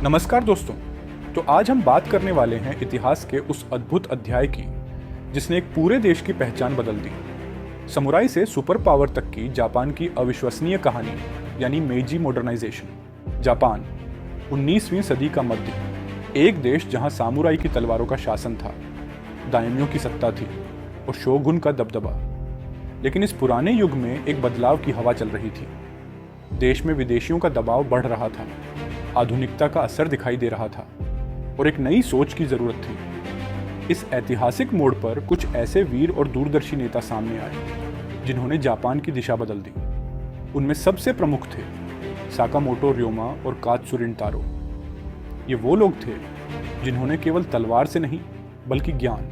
नमस्कार दोस्तों। तो आज हम बात करने वाले हैं इतिहास के उस अद्भुत अध्याय की जिसने एक पूरे देश की पहचान बदल दी। समुराई से सुपर पावर तक की जापान की अविश्वसनीय कहानी यानी मेजी मॉडर्नाइजेशन। जापान 19वीं सदी का मध्य, एक देश जहां सामुराई की तलवारों का शासन था, दायमियों की सत्ता थी और शोगुन का दबदबा। लेकिन इस पुराने युग में एक बदलाव की हवा चल रही थी। देश में विदेशियों का दबाव बढ़ रहा था, आधुनिकता का असर दिखाई दे रहा था और एक नई सोच की जरूरत थी। इस ऐतिहासिक मोड़ पर कुछ ऐसे वीर और दूरदर्शी नेता सामने आए जिन्होंने जापान की दिशा बदल दी। उनमें सबसे प्रमुख थे साकामोटो रियोमा और कात्सुरिन तारो। ये वो लोग थे जिन्होंने केवल तलवार से नहीं बल्कि ज्ञान,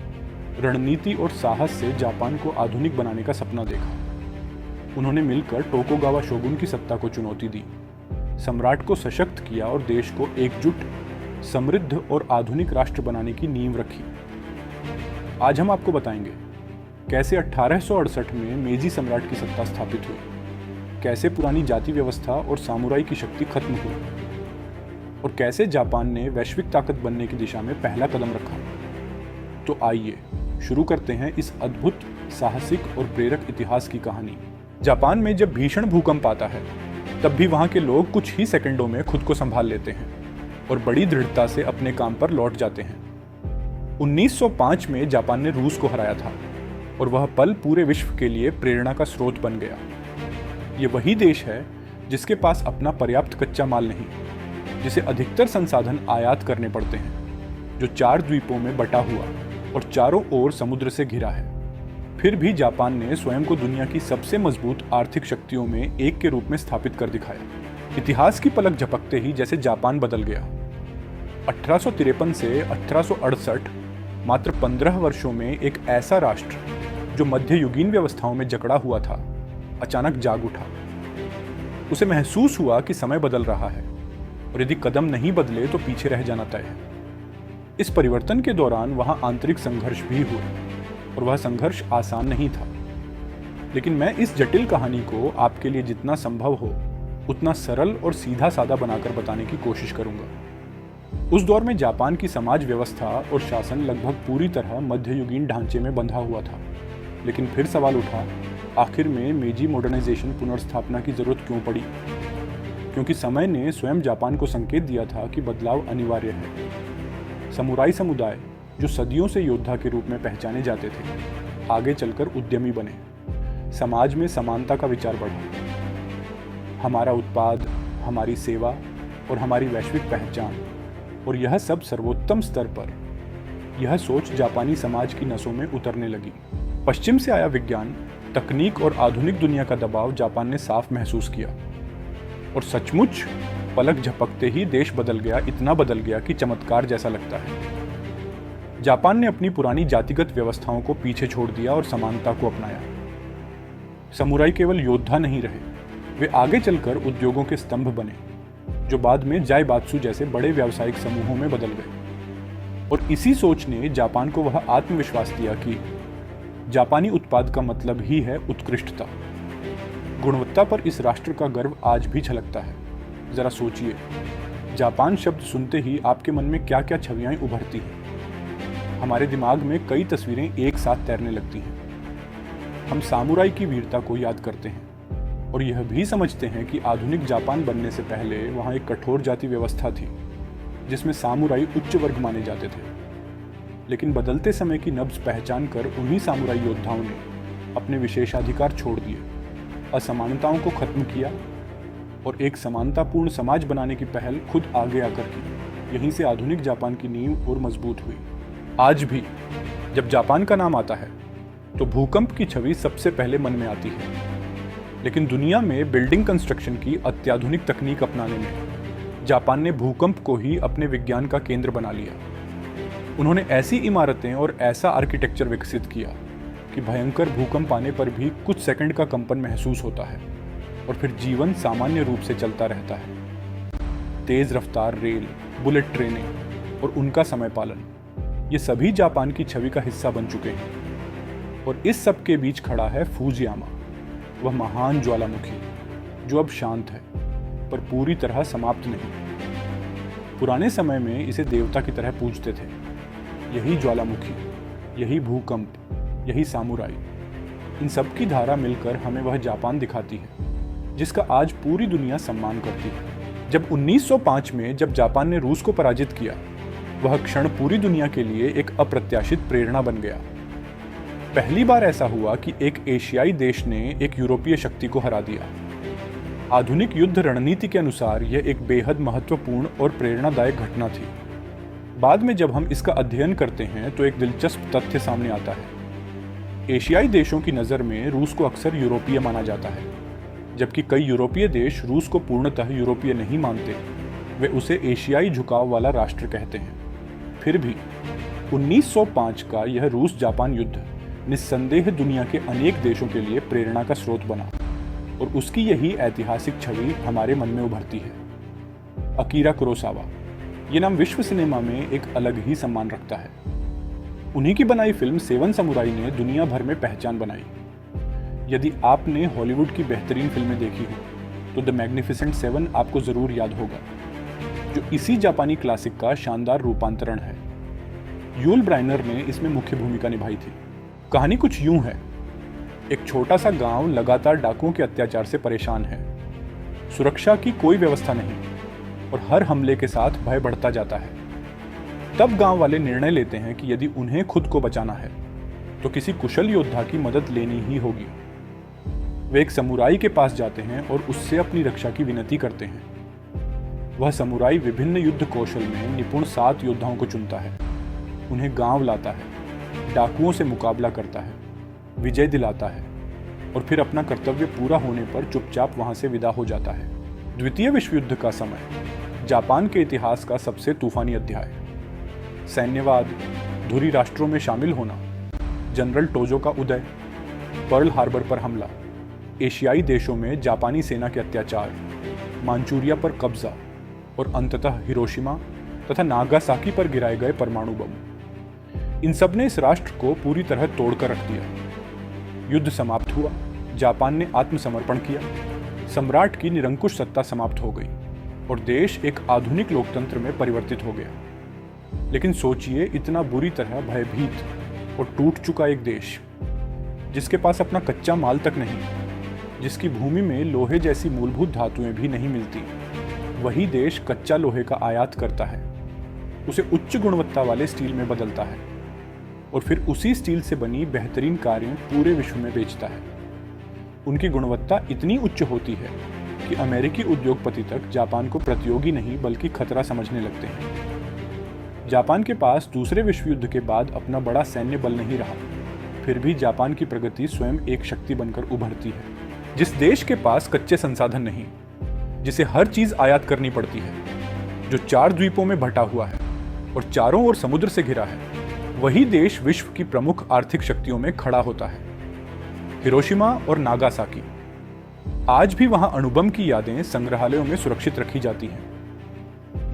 रणनीति और साहस से जापान को आधुनिक बनाने का सपना देखा। उन्होंने मिलकर टोकुगावा शोगुन की सत्ता को चुनौती दी, सम्राट को सशक्त किया और देश को एकजुट, समृद्ध और आधुनिक राष्ट्र बनाने की नींव रखी। आज हम आपको बताएंगे कैसे 1868 में मेजी सम्राट की सत्ता स्थापित हुई, कैसे पुरानी जाति व्यवस्था और सामुराई की शक्ति खत्म हुई और कैसे जापान ने वैश्विक ताकत बनने की दिशा में पहला कदम रखा। तो आइए शुरू करते हैं इस अद्भुत, साहसिक और प्रेरक इतिहास की कहानी। जापान में जब भीषण भूकंप आता है तब भी वहां के लोग कुछ ही सेकंडों में खुद को संभाल लेते हैं और बड़ी दृढ़ता से अपने काम पर लौट जाते हैं। 1905 में जापान ने रूस को हराया था और वह पल पूरे विश्व के लिए प्रेरणा का स्रोत बन गया। ये वही देश है जिसके पास अपना पर्याप्त कच्चा माल नहीं, जिसे अधिकतर संसाधन आयात करने पड़ते हैं, जो 4 द्वीपों में बटा हुआ और चारों ओर समुद्र से घिरा है। फिर भी जापान ने स्वयं को दुनिया की सबसे मजबूत आर्थिक शक्तियों में एक के रूप में स्थापित कर दिखाया। इतिहास की पलक झपकते ही जैसे जापान बदल गया। 1853 से 1868 मात्र 15 वर्षों में एक ऐसा राष्ट्र जो मध्ययुगीन व्यवस्थाओं में जकड़ा हुआ था, अचानक जाग उठा। उसे महसूस हुआ कि समय बदल रहा है और यदि कदम नहीं बदले तो पीछे रह जाना तय है। इस परिवर्तन के दौरान वहां आंतरिक संघर्ष भी हुए और वह संघर्ष आसान नहीं था। लेकिन मैं इस जटिल कहानी को आपके लिए जितना संभव हो उतना सरल और सीधा साधा बनाकर बताने की कोशिश करूंगा। उस दौर में जापान की समाज व्यवस्था और शासन लगभग पूरी तरह मध्ययुगीन ढांचे में बंधा हुआ था। लेकिन फिर सवाल उठा, आखिर में मेजी मॉडर्नाइजेशन पुनर्स्थापना की जरूरत क्यों पड़ी? क्योंकि समय ने स्वयं जापान को संकेत दिया था कि बदलाव अनिवार्य है। समुराई समुदाय जो सदियों से योद्धा के रूप में पहचाने जाते थे, आगे चलकर उद्यमी बने। समाज में समानता का विचार बढ़ा। हमारा उत्पाद, हमारी सेवा और हमारी वैश्विक पहचान, और यह सब सर्वोत्तम स्तर पर। यह सोच जापानी समाज की नसों में उतरने लगी। पश्चिम से आया विज्ञान, तकनीक और आधुनिक दुनिया का दबाव जापान ने साफ महसूस किया और सचमुच पलक झपकते ही देश बदल गया। इतना बदल गया कि चमत्कार जैसा लगता है। जापान ने अपनी पुरानी जातिगत व्यवस्थाओं को पीछे छोड़ दिया और समानता को अपनाया। समुराई केवल योद्धा नहीं रहे, वे आगे चलकर उद्योगों के स्तंभ बने, जो बाद में जाइबात्सु जैसे बड़े व्यावसायिक समूहों में बदल गए। और इसी सोच ने जापान को वह आत्मविश्वास दिया कि जापानी उत्पाद का मतलब ही है उत्कृष्टता। गुणवत्ता पर इस राष्ट्र का गर्व आज भी झलकता है। जरा सोचिए, जापान शब्द सुनते ही आपके मन में क्या क्या छवियां उभरती हैं। हमारे दिमाग में कई तस्वीरें एक साथ तैरने लगती हैं। हम सामुराई की वीरता को याद करते हैं और यह भी समझते हैं कि आधुनिक जापान बनने से पहले वहाँ एक कठोर जाति व्यवस्था थी जिसमें सामुराई उच्च वर्ग माने जाते थे। लेकिन बदलते समय की नब्ज पहचान कर उन्हीं सामुराई योद्धाओं ने अपने विशेषाधिकार छोड़ दिए, असमानताओं को खत्म किया और एक समानतापूर्ण समाज बनाने की पहल खुद आगे आकर की। यहीं से आधुनिक जापान की नींव और मजबूत हुई। आज भी जब जापान का नाम आता है तो भूकंप की छवि सबसे पहले मन में आती है। लेकिन दुनिया में बिल्डिंग कंस्ट्रक्शन की अत्याधुनिक तकनीक अपनाने में जापान ने भूकंप को ही अपने विज्ञान का केंद्र बना लिया। उन्होंने ऐसी इमारतें और ऐसा आर्किटेक्चर विकसित किया कि भयंकर भूकंप आने पर भी कुछ सेकंड का कंपन महसूस होता है और फिर जीवन सामान्य रूप से चलता रहता है। तेज रफ्तार रेल, बुलेट ट्रेनें और उनका समय पालन, ये सभी जापान की छवि का हिस्सा बन चुके हैं। और इस सब के बीच खड़ा है फूजियामा, वह महान ज्वालामुखी जो अब शांत है पर पूरी तरह समाप्त नहीं। पुराने समय में इसे देवता की तरह पूजते थे। यही ज्वालामुखी, यही भूकंप, यही सामुराई, इन सब की धारा मिलकर हमें वह जापान दिखाती है जिसका आज पूरी दुनिया सम्मान करती है। जब 1905 में जब जापान ने रूस को पराजित किया, वह क्षण पूरी दुनिया के लिए एक अप्रत्याशित प्रेरणा बन गया। पहली बार ऐसा हुआ कि एक एशियाई देश ने एक यूरोपीय शक्ति को हरा दिया। आधुनिक युद्ध रणनीति के अनुसार यह एक बेहद महत्वपूर्ण और प्रेरणादायक घटना थी। बाद में जब हम इसका अध्ययन करते हैं तो एक दिलचस्प तथ्य सामने आता है। एशियाई देशों की नज़र में रूस को अक्सर यूरोपीय माना जाता है, जबकि कई यूरोपीय देश रूस को पूर्णतः यूरोपीय नहीं मानते, वे उसे एशियाई झुकाव वाला राष्ट्र कहते हैं। फिर भी 1905 का यह रूस जापान युद्ध निस्संदेह दुनिया के अनेक देशों के लिए प्रेरणा का स्रोत बना और उसकी यही ऐतिहासिक छवि हमारे मन में उभरती है। अकीरा कुरोसावा, ये नाम विश्व सिनेमा में एक अलग ही सम्मान रखता है। उन्हीं की बनाई फिल्म सेवन समुराई ने दुनिया भर में पहचान बनाई। यदि आपने हॉलीवुड की बेहतरीन फिल्में देखी हो तो द मैग्निफिसेंट सेवन आपको जरूर याद होगा, जो इसी जापानी क्लासिक का शानदार रूपांतरण है। यूल ब्राइनर ने इसमें मुख्य भूमिका निभाई थी। कहानी कुछ यूं है, एक छोटा सा गांव लगातार डाकुओं के अत्याचार से परेशान है। सुरक्षा की कोई व्यवस्था नहीं और हर हमले के साथ भय बढ़ता जाता है। तब गांव वाले निर्णय लेते हैं कि यदि उन्हें खुद को बचाना है तो किसी कुशल योद्धा की मदद लेनी ही होगी। वे एक समुराई के पास जाते हैं और उससे अपनी रक्षा की विनती करते हैं। वह समुराई विभिन्न युद्ध कौशल में निपुण 7 योद्धाओं को चुनता है, उन्हें गांव लाता है, डाकुओं से मुकाबला करता है, विजय दिलाता है और फिर अपना कर्तव्य पूरा होने पर चुपचाप वहां से विदा हो जाता है। द्वितीय विश्व युद्ध का समय जापान के इतिहास का सबसे तूफानी अध्याय। सैन्यवाद, धुरी राष्ट्रों में शामिल होना, जनरल टोजो का उदय, पर्ल हार्बर पर हमला, एशियाई देशों में जापानी सेना के अत्याचार, मांचूरिया पर कब्जा और अंततः हिरोशिमा तथा नागासाकी पर गिराए गए परमाणु बम, इन सब ने इस राष्ट्र को पूरी तरह तोड़कर रख दिया। युद्ध समाप्त हुआ, जापान ने आत्मसमर्पण किया, सम्राट की निरंकुश सत्ता समाप्त हो गई और देश एक आधुनिक लोकतंत्र में परिवर्तित हो गया। लेकिन सोचिए, इतना बुरी तरह भयभीत और टूट चुका एक देश, जिसके पास अपना कच्चा माल तक नहीं, जिसकी भूमि में लोहे जैसी मूलभूत धातुएं भी नहीं मिलती, वही देश कच्चा लोहे का आयात करता है, उसे उच्च गुणवत्ता वाले स्टील में बदलता है और फिर उसी स्टील से बनी बेहतरीन कारें पूरे विश्व में बेचता है। उनकी गुणवत्ता इतनी उच्च होती है कि अमेरिकी उद्योगपति तक जापान को प्रतियोगी नहीं बल्कि खतरा समझने लगते हैं। जापान के पास दूसरे विश्व युद्ध के बाद अपना बड़ा सैन्य बल नहीं रहा, फिर भी जापान की प्रगति स्वयं एक शक्ति बनकर उभरती है। जिस देश के पास कच्चे संसाधन नहीं, जिसे हर चीज आयात करनी पड़ती है, जो 4 द्वीपों में बटा हुआ है और चारों ओर समुद्र से घिरा है, वही देश विश्व की प्रमुख आर्थिक शक्तियों में खड़ा होता है। हिरोशिमा और नागासाकी, आज भी वहां अणुबम की यादें संग्रहालयों में सुरक्षित रखी जाती हैं।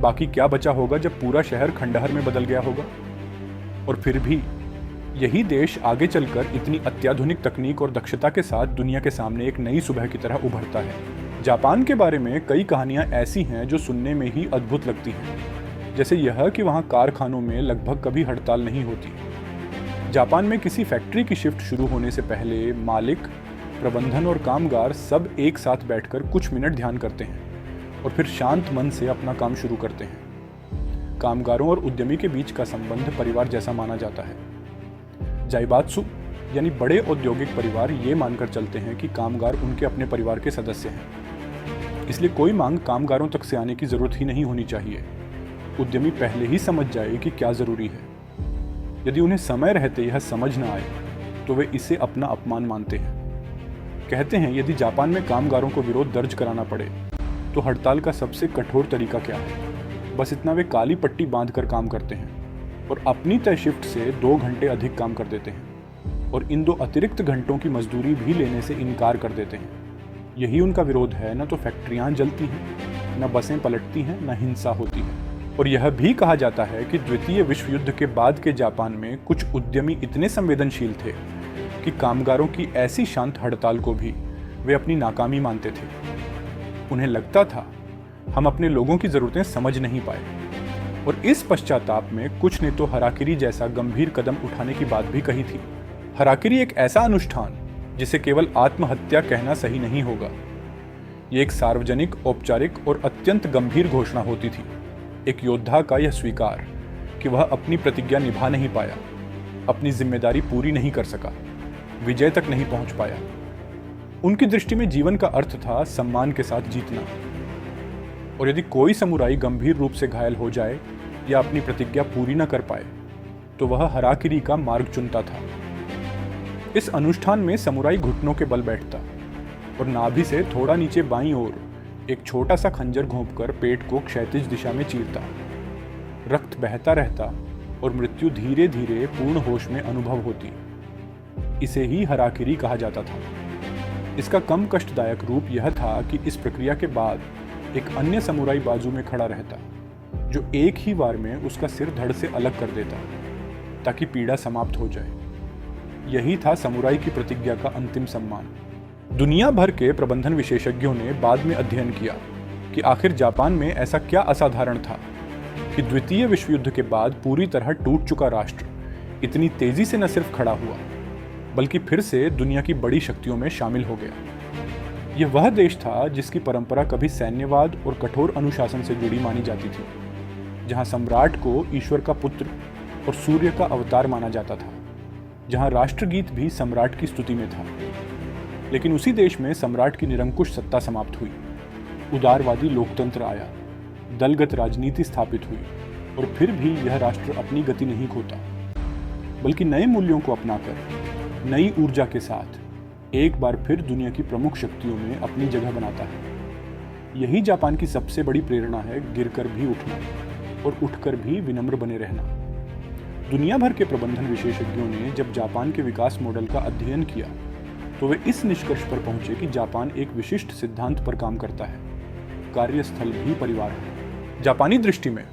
बाकी क्या बचा होगा जब पूरा शहर खंडहर में बदल गया होगा। और फिर भी यही देश आगे चलकर इतनी अत्याधुनिक तकनीक और दक्षता के साथ दुनिया के सामने एक नई सुबह की तरह उभरता है। जापान के बारे में कई कहानियां ऐसी हैं जो सुनने में ही अद्भुत लगती हैं, जैसे यह कि वहां कारखानों में लगभग कभी हड़ताल नहीं होती। जापान में किसी फैक्ट्री की शिफ्ट शुरू होने से पहले मालिक, प्रबंधन और कामगार सब एक साथ बैठकर कुछ मिनट ध्यान करते हैं और फिर शांत मन से अपना काम शुरू करते हैं। कामगारों और उद्यमी के बीच का संबंध परिवार जैसा माना जाता है। जाइबात्सु यानी बड़े औद्योगिक परिवार ये मानकर चलते हैं कि कामगार उनके अपने परिवार के सदस्य हैं, इसलिए कोई मांग कामगारों तक से आने की जरूरत ही नहीं होनी चाहिए। उद्यमी पहले ही समझ जाए कि क्या जरूरी है। यदि उन्हें समय रहते यह समझ न आए तो वे इसे अपना अपमान मानते हैं। कहते हैं यदि जापान में कामगारों को विरोध दर्ज कराना पड़े तो हड़ताल का सबसे कठोर तरीका क्या है? बस इतना, वे काली पट्टी बांधकर काम करते हैं और अपनी तय शिफ्ट से 2 घंटे अधिक काम कर देते हैं और इन 2 अतिरिक्त घंटों की मजदूरी भी लेने से इनकार कर देते हैं। यही उनका विरोध है। न तो फैक्ट्रियां जलती हैं, न बसें पलटती हैं, न हिंसा होती है। और यह भी कहा जाता है कि द्वितीय विश्व युद्ध के बाद के जापान में कुछ उद्यमी इतने संवेदनशील थे कि कामगारों की ऐसी शांत हड़ताल को भी वे अपनी नाकामी मानते थे। उन्हें लगता था हम अपने लोगों की जरूरतें समझ नहीं पाए, और इस पश्चाताप में कुछ ने तो हराकिरी जैसा गंभीर कदम उठाने की बात भी कही थी। हराकिरी एक ऐसा अनुष्ठान जिसे केवल आत्महत्या कहना सही नहीं होगा। ये एक सार्वजनिक, औपचारिक और अत्यंत गंभीर घोषणा होती थी। एक योद्धा का यह स्वीकार कि वह अपनी प्रतिज्ञा निभा नहीं पाया, अपनी जिम्मेदारी पूरी नहीं कर सका, विजय तक नहीं पहुंच पाया। उनकी दृष्टि में जीवन का अर्थ था सम्मान के साथ जीतना। और यदि कोई समुराई गंभीर रूप से घायल हो जाए या अपनी प्रतिज्ञा पूरी न कर पाए तो वह हराकिरी का मार्ग चुनता था। इस अनुष्ठान में समुराई घुटनों के बल बैठता और नाभि से थोड़ा नीचे बाईं ओर एक छोटा सा खंजर घोंपकर पेट को क्षैतिज दिशा में चीरता। रक्त बहता रहता और मृत्यु धीरे धीरे पूर्ण होश में अनुभव होती। इसे ही हराकिरी कहा जाता था। इसका कम कष्टदायक रूप यह था कि इस प्रक्रिया के बाद एक अन्य समुराई बाजू में खड़ा रहता जो एक ही बार में उसका सिर धड़ से अलग कर देता ताकि पीड़ा समाप्त हो जाए। यही था समुराई की प्रतिज्ञा का अंतिम सम्मान। दुनिया भर के प्रबंधन विशेषज्ञों ने बाद में अध्ययन किया कि आखिर जापान में ऐसा क्या असाधारण था कि द्वितीय विश्व युद्ध के बाद पूरी तरह टूट चुका राष्ट्र इतनी तेजी से न सिर्फ खड़ा हुआ बल्कि फिर से दुनिया की बड़ी शक्तियों में शामिल हो गया। यह वह देश था जिसकी परंपरा कभी सैन्यवाद और कठोर अनुशासन से जुड़ी मानी जाती थी, जहां सम्राट को ईश्वर का पुत्र और सूर्य का अवतार माना जाता था, जहां राष्ट्रगीत भी सम्राट की स्तुति में था। लेकिन उसी देश में सम्राट की निरंकुश सत्ता समाप्त हुई, उदारवादी लोकतंत्र आया, दलगत राजनीति स्थापित हुई और फिर भी यह राष्ट्र अपनी गति नहीं खोता बल्कि नए मूल्यों को अपनाकर नई ऊर्जा के साथ एक बार फिर दुनिया की प्रमुख शक्तियों में अपनी जगह बनाता है। यही जापान की सबसे बड़ी प्रेरणा है, गिरकर भी उठना और उठकर भी विनम्र बने रहना। दुनिया भर के प्रबंधन विशेषज्ञों ने जब जापान के विकास मॉडल का अध्ययन किया तो वे इस निष्कर्ष पर पहुंचे कि जापान एक विशिष्ट सिद्धांत पर काम करता है, कार्यस्थल भी परिवार है। जापानी दृष्टि में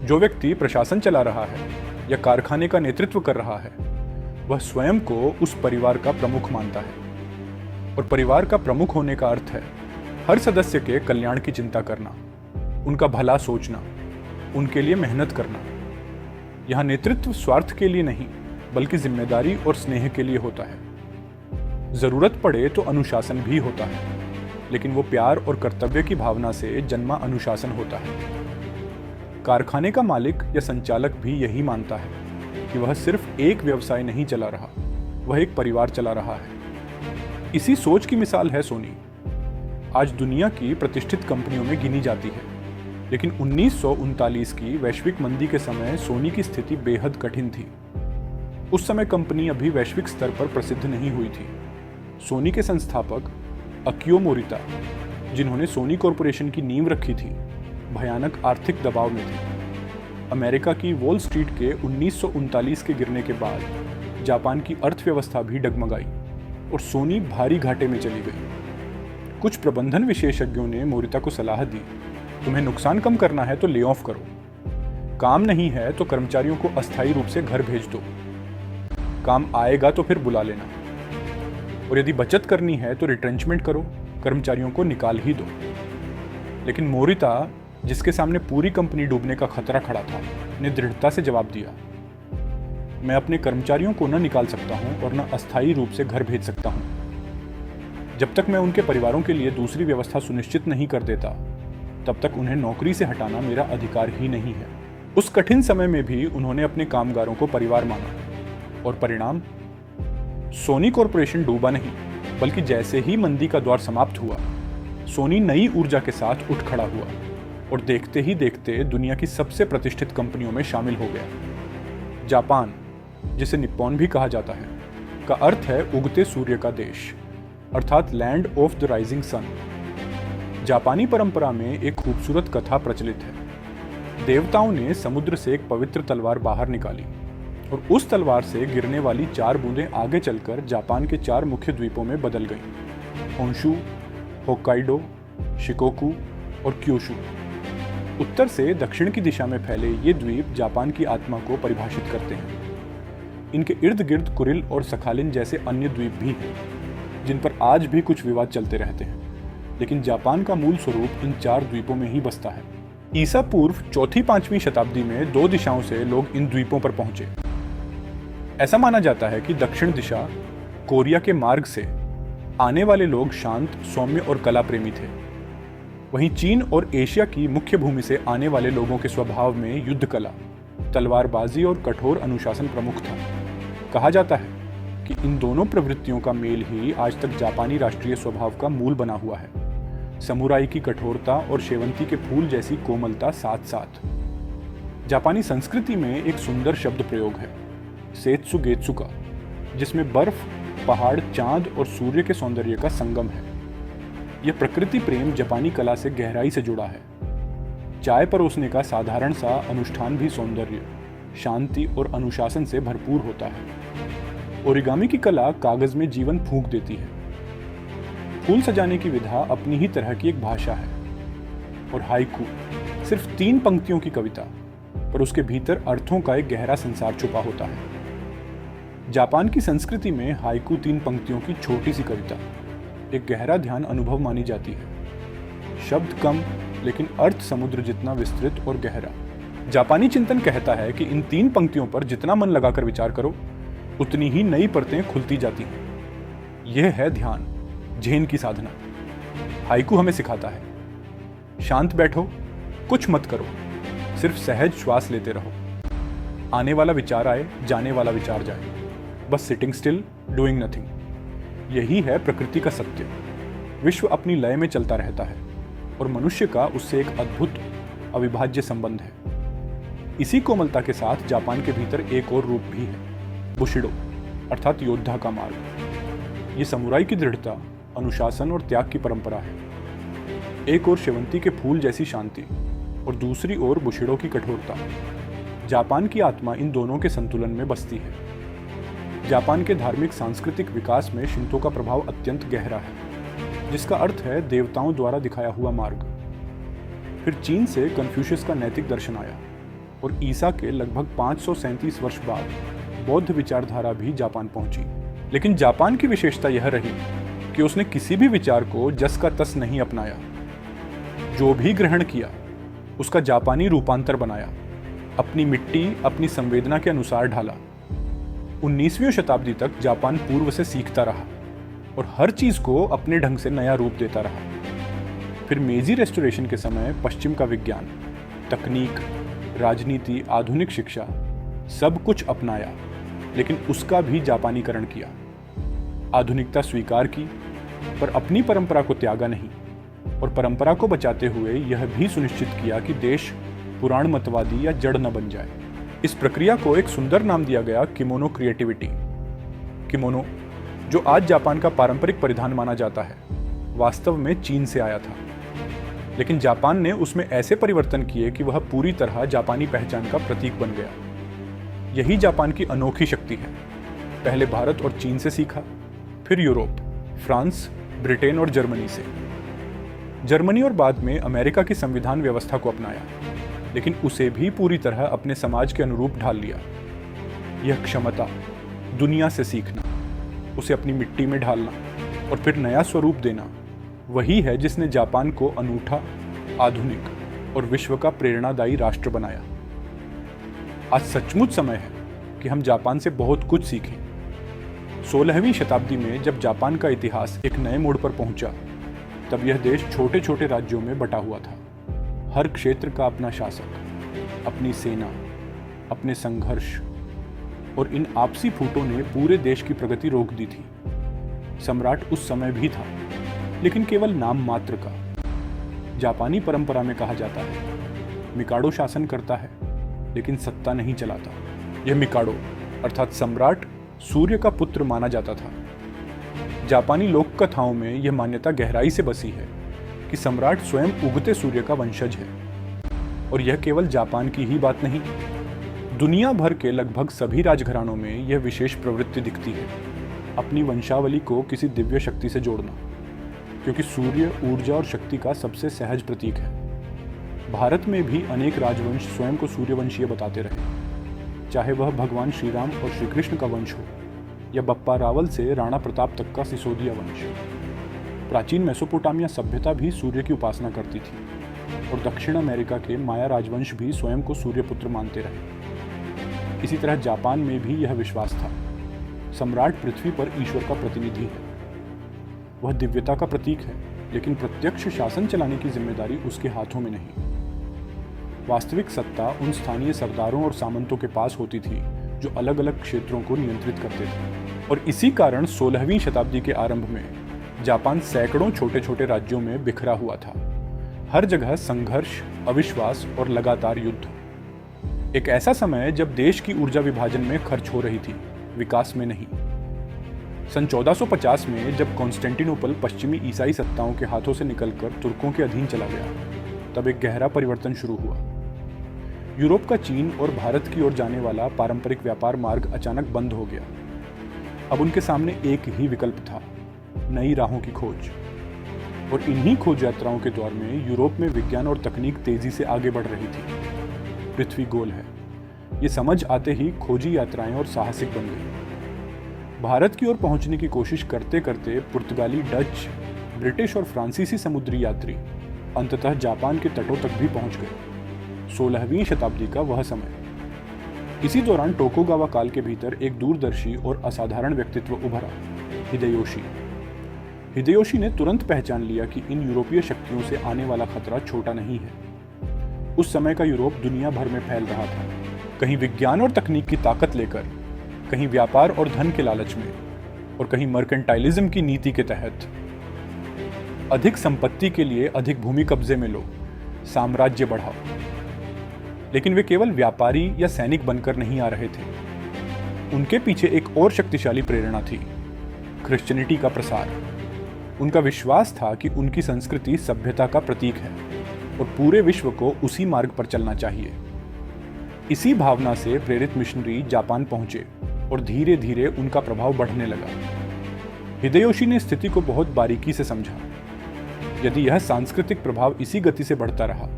जो व्यक्ति प्रशासन चला रहा है या कारखाने का नेतृत्व कर रहा है वह स्वयं को उस परिवार का प्रमुख मानता है। और परिवार का प्रमुख होने का अर्थ है हर सदस्य के कल्याण की चिंता करना, उनका भला सोचना, उनके लिए मेहनत करना। यहां नेतृत्व स्वार्थ के लिए नहीं बल्कि जिम्मेदारी और स्नेह के लिए होता है। जरूरत पड़े तो अनुशासन भी होता है, लेकिन वो प्यार और कर्तव्य की भावना से जन्मा अनुशासन होता है। कारखाने का मालिक या संचालक भी यही मानता है कि वह सिर्फ एक व्यवसाय नहीं चला रहा, वह एक परिवार चला रहा है। इसी सोच की मिसाल है सोनी। आज दुनिया की प्रतिष्ठित कंपनियों में गिनी जाती है, लेकिन 1939 की वैश्विक मंदी के समय सोनी की स्थिति बेहद कठिन थी। उस समय कंपनी अभी वैश्विक स्तर पर प्रसिद्ध नहीं हुई थी। सोनी के संस्थापक अकियो मोरिता, जिन्होंने सोनी कॉरपोरेशन की नींव रखी थी, भयानक आर्थिक दबाव में थे। अमेरिका की वॉल स्ट्रीट के 1939 के गिरने के बाद जापान की अर्थव्यवस्था भी डगमगाई और सोनी भारी घाटे में चली गई। कुछ प्रबंधन विशेषज्ञों ने मोरिता को सलाह दी, तुम्हें नुकसान कम करना है तो ले ऑफ करो, काम नहीं है तो कर्मचारियों को अस्थायी रूप से घर भेज दो, काम आएगा तो फिर बुला लेना, और यदि बचत करनी है तो रिट्रेंचमेंट करो, कर्मचारियों को निकाल ही दो। लेकिन मोरिता, जिसके सामने पूरी कंपनी डूबने का खतरा खड़ा था, ने दृढ़ता से जवाब दिया, मैं अपने कर्मचारियों को न निकाल सकता हूं और न अस्थायी रूप से घर भेज सकता हूं। जब तक मैं उनके परिवारों के लिए दूसरी व्यवस्था सुनिश्चित नहीं कर देता, तब तक उन्हें नौकरी से हटाना मेरा अधिकार ही नहीं है। उस कठिन समय में भी उन्होंने अपने कामगारों को परिवार माना और परिणाम, सोनी कॉरपोरेशन डूबा नहीं, बल्कि जैसे ही मंदी का दौर समाप्त हुआ, सोनी नई ऊर्जा के साथ उठ खड़ा हुआ और देखते ही देखते दुनिया की सबसे प्रतिष्ठित कंपनियों में शामिल हो गया। जापान, जिसे निप्पॉन भी कहा जाता है, का अर्थ है उगते सूर्य का देश, अर्थात land of the rising sun. जापानी परंपरा में एक खूबसूरत कथा प्रचलित है। देवताओं ने समुद्र से एक पवित्र तलवार बाहर निकाली और उस तलवार से गिरने वाली 4 बूंदें आगे चलकर जापान के 4 मुख्य द्वीपों में बदल गईं, होन्शु, होक्काइडो, शिकोकू और क्यूशु। उत्तर से दक्षिण की दिशा में फैले ये द्वीप जापान की आत्मा को परिभाषित करते हैं। इनके इर्द गिर्द कुरिल और सखालिन जैसे अन्य द्वीप भी हैं, जिन पर आज भी कुछ विवाद चलते रहते हैं, लेकिन जापान का मूल स्वरूप इन 4 द्वीपों में ही बसता है। ईसा पूर्व चौथी 5वीं शताब्दी में 2 दिशाओं से लोग इन द्वीपों पर पहुंचे। ऐसा माना जाता है कि दक्षिण दिशा कोरिया के मार्ग से आने वाले लोग शांत, सौम्य और कला प्रेमी थे। वहीं चीन और एशिया की मुख्य भूमि से आने वाले लोगों के स्वभाव में युद्ध कला, तलवारबाजी और कठोर अनुशासन प्रमुख था। कहा जाता है कि इन दोनों प्रवृत्तियों का मेल ही आज तक जापानी राष्ट्रीय स्वभाव का मूल बना हुआ है। समुराई की कठोरता और शेवंती के फूल जैसी कोमलता साथ साथ। जापानी संस्कृति में एक सुंदर शब्द प्रयोग है, सेत्सुगेत्सुका, जिसमें बर्फ, पहाड़, चांद और सूर्य के सौंदर्य का संगम है। यह प्रकृति प्रेम जापानी कला से गहराई से जुड़ा है। चाय परोसने का साधारण सा अनुष्ठान भी सौंदर्य, शांति और अनुशासन से भरपूर होता है। ओरिगामी की कला कागज में जीवन फूंक देती है। फूल सजाने की विधा अपनी ही तरह की एक भाषा है। और हाइकू सिर्फ 3 पंक्तियों की कविता, पर उसके भीतर अर्थों का एक गहरा संसार छुपा होता है। जापान की संस्कृति में हाइकू 3 पंक्तियों की छोटी सी कविता एक गहरा ध्यान अनुभव मानी जाती है। शब्द कम, लेकिन अर्थ समुद्र जितना विस्तृत और गहरा। जापानी चिंतन कहता है कि इन 3 पंक्तियों पर जितना मन लगाकर विचार करो, उतनी ही नई परतें खुलती जाती हैं। यह है ध्यान, झेन की साधना। हाइकू हमें सिखाता है, शांत बैठो, कुछ मत करो, सिर्फ सहज श्वास लेते रहो। आने वाला विचार आए, जाने वाला विचार जाए, बस सिटिंग स्टिल, डूइंग नथिंग। यही है प्रकृति का सत्य। विश्व अपनी लय में चलता रहता है और मनुष्य का उससे एक अद्भुत अविभाज्य संबंध है। इसी कोमलता के साथ जापान के भीतर एक और रूप भी है, बुशिडो, अर्थात योद्धा का मार्ग। ये समुराई की दृढ़ता, अनुशासन और त्याग की परंपरा है। एक ओर शेवंती के फूल जैसी शांति और दूसरी ओर बुशिडो की कठोरता। जापान की आत्मा इन दोनों के संतुलन में बसती है। जापान के धार्मिक सांस्कृतिक विकास में शिंतो का प्रभाव अत्यंत गहरा है, जिसका अर्थ है देवताओं द्वारा दिखाया हुआ मार्ग। फिर चीन से कन्फ्यूशियस का नैतिक दर्शन आया और ईसा के लगभग 537 वर्ष बाद बौद्ध विचारधारा भी जापान पहुंची। लेकिन जापान की विशेषता यह रही कि उसने किसी भी विचार को जस का तस नहीं अपनाया। जो भी ग्रहण किया उसका जापानी रूपांतर बनाया, अपनी मिट्टी, अपनी संवेदना के अनुसार ढाला। 19वीं शताब्दी तक जापान पूर्व से सीखता रहा और हर चीज को अपने ढंग से नया रूप देता रहा। फिर मेजी रेस्टोरेशन के समय पश्चिम का विज्ञान, तकनीक, राजनीति, आधुनिक शिक्षा सब कुछ अपनाया, लेकिन उसका भी जापानीकरण किया। आधुनिकता स्वीकार की, पर अपनी परंपरा को त्यागा नहीं, और परंपरा को बचाते हुए यह भी सुनिश्चित किया कि देश पुराण मतवादी या जड़ न बन जाए। इस प्रक्रिया को एक सुंदर नाम दिया गया, किमोनो क्रिएटिविटी। किमोनो, जो आज जापान का पारंपरिक परिधान माना जाता है, वास्तव में चीन से आया था, लेकिन जापान ने उसमें ऐसे परिवर्तन किए कि वह पूरी तरह जापानी पहचान का प्रतीक बन गया। यही जापान की अनोखी शक्ति है। पहले भारत और चीन से सीखा, फिर यूरोप, फ्रांस, ब्रिटेन और जर्मनी से। जर्मनी और बाद में अमेरिका की संविधान व्यवस्था को अपनाया, लेकिन उसे भी पूरी तरह अपने समाज के अनुरूप ढाल लिया। यह क्षमता, दुनिया से सीखना, उसे अपनी मिट्टी में ढालना और फिर नया स्वरूप देना, वही है जिसने जापान को अनूठा, आधुनिक और विश्व का प्रेरणादायी राष्ट्र बनाया। आज सचमुच समय है कि हम जापान से बहुत कुछ सीखें। 16वीं शताब्दी में जब जापान का इतिहास एक नए मोड़ पर पहुंचा, तब यह देश छोटे छोटे राज्यों में बटा हुआ था। हर क्षेत्र का अपना शासक, अपनी सेना, अपने संघर्ष, और इन आपसी फूटों ने पूरे देश की प्रगति रोक दी थी। सम्राट उस समय भी था, लेकिन केवल नाम मात्र का। जापानी परंपरा में कहा जाता है, मिकाडो शासन करता है लेकिन सत्ता नहीं चलाता। यह मिकाडो अर्थात सम्राट सूर्य का पुत्र माना जाता था। जापानी लोक कथाओं में यह मान्यता गहराई से बसी है कि सम्राट स्वयं उगते सूर्य का वंशज है। और यह केवल जापान की ही बात नहीं, दुनिया भर के लगभग सभी राजघरानों में यह विशेष प्रवृत्ति दिखती है, अपनी वंशावली को किसी दिव्य शक्ति से जोड़ना, क्योंकि सूर्य ऊर्जा और शक्ति का सबसे सहज प्रतीक है। भारत में भी अनेक राजवंश स्वयं को सूर्यवंशीय बताते रहे, चाहे वह भगवान श्री राम और श्री कृष्ण का वंश हो या बप्पा रावल से राणा प्रताप तक का सिसोदिया वंश। प्राचीन मेसोपोटामिया सभ्यता भी सूर्य की उपासना करती थी। और दक्षिण अमेरिका के माया राजवंश भी स्वयं को सूर्यपुत्र मानते रहे। इसी तरह जापान में भी यह विश्वास था, सम्राट पृथ्वी पर ईश्वर का प्रतिनिधि है। वह दिव्यता का प्रतीक है, लेकिन प्रत्यक्ष शासन चलाने की जिम्मेदारी उसके हाथों में नहीं। वास्तविक सत्ता उन स्थानीय सरदारों और सामंतों के पास होती थी जो अलग अलग क्षेत्रों को नियंत्रित करते थे। और इसी कारण 16वीं शताब्दी के आरंभ में जापान सैकड़ों छोटे छोटे राज्यों में बिखरा हुआ था। हर जगह संघर्ष, अविश्वास और लगातार युद्ध। एक ऐसा समय जब देश की ऊर्जा विभाजन में खर्च हो रही थी, विकास में नहीं। सन 1450 में जब कॉन्स्टेंटिनोपल पश्चिमी ईसाई सत्ताओं के हाथों से निकलकर तुर्कों के अधीन चला गया, तब एक गहरा परिवर्तन शुरू हुआ। यूरोप का चीन और भारत की ओर जाने वाला पारंपरिक व्यापार मार्ग अचानक बंद हो गया। अब उनके सामने एक ही विकल्प था, नई राहों की खोज। और इन्हीं खोज यात्राओं के दौर में यूरोप में विज्ञान और तकनीक तेजी से आगे बढ़ रही थी। पृथ्वी गोल है, ये समझ आते ही खोजी यात्राएं और साहसिक बन गई। भारत की ओर पहुंचने की कोशिश करते करते पुर्तगाली, डच, ब्रिटिश और फ्रांसीसी समुद्री यात्री अंततः जापान के तटों तक भी पहुंच गए। 16वीं शताब्दी का वह समय। इसी दौरान टोकुगावा काल के भीतर एक दूरदर्शी और असाधारण व्यक्तित्व उभरा, हिदेयोशी। हिदेयोशी ने तुरंत पहचान लिया कि इन यूरोपीय शक्तियों से आने वाला खतरा छोटा नहीं है। उस समय का यूरोप दुनिया भर में फैल रहा था, कहीं विज्ञान और तकनीक की ताकत लेकर, कहीं व्यापार और धन के लालच में, और कहीं मर्केंटाइलिज्म की नीति के तहत। अधिक संपत्ति के लिए अधिक भूमि कब्जे में लो, साम्राज्य बढ़ाओ। लेकिन वे केवल व्यापारी या सैनिक बनकर नहीं आ रहे थे। उनके पीछे एक और शक्तिशाली प्रेरणा थी, क्रिश्चियनिटी का प्रसार। उनका विश्वास था कि उनकी संस्कृति सभ्यता का प्रतीक है और पूरे विश्व को उसी मार्ग पर चलना चाहिए। इसी भावना से प्रेरित मिशनरी जापान पहुंचे और धीरे धीरे उनका प्रभाव बढ़ने लगा। हिदेयोशी ने स्थिति को बहुत बारीकी से समझा। यदि यह सांस्कृतिक प्रभाव इसी गति से बढ़ता रहा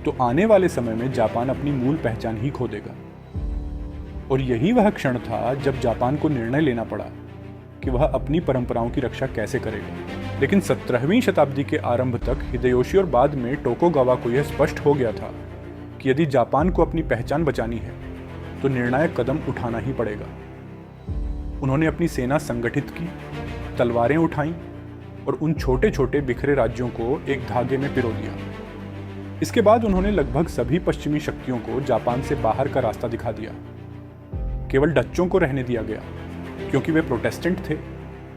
तो आने वाले समय में जापान अपनी मूल पहचान ही खो देगा। और यही वह क्षण था जब जापान को निर्णय लेना पड़ा कि वह अपनी परंपराओं की रक्षा कैसे करेगा। लेकिन 17वीं शताब्दी के आरंभ तक हिदेयोशी और बाद में टोकुगावा को यह स्पष्ट हो गया था कि यदि जापान को अपनी पहचान बचानी है तो निर्णायक कदम उठाना ही पड़ेगा। उन्होंने अपनी सेना संगठित की, तलवारें उठाईं और उन छोटे छोटे बिखरे राज्यों को एक धागे में पिरो दिया। इसके बाद उन्होंने लगभग सभी पश्चिमी शक्तियों को जापान से बाहर का रास्ता दिखा दिया। केवल डच्चों को रहने दिया गया क्योंकि वे प्रोटेस्टेंट थे,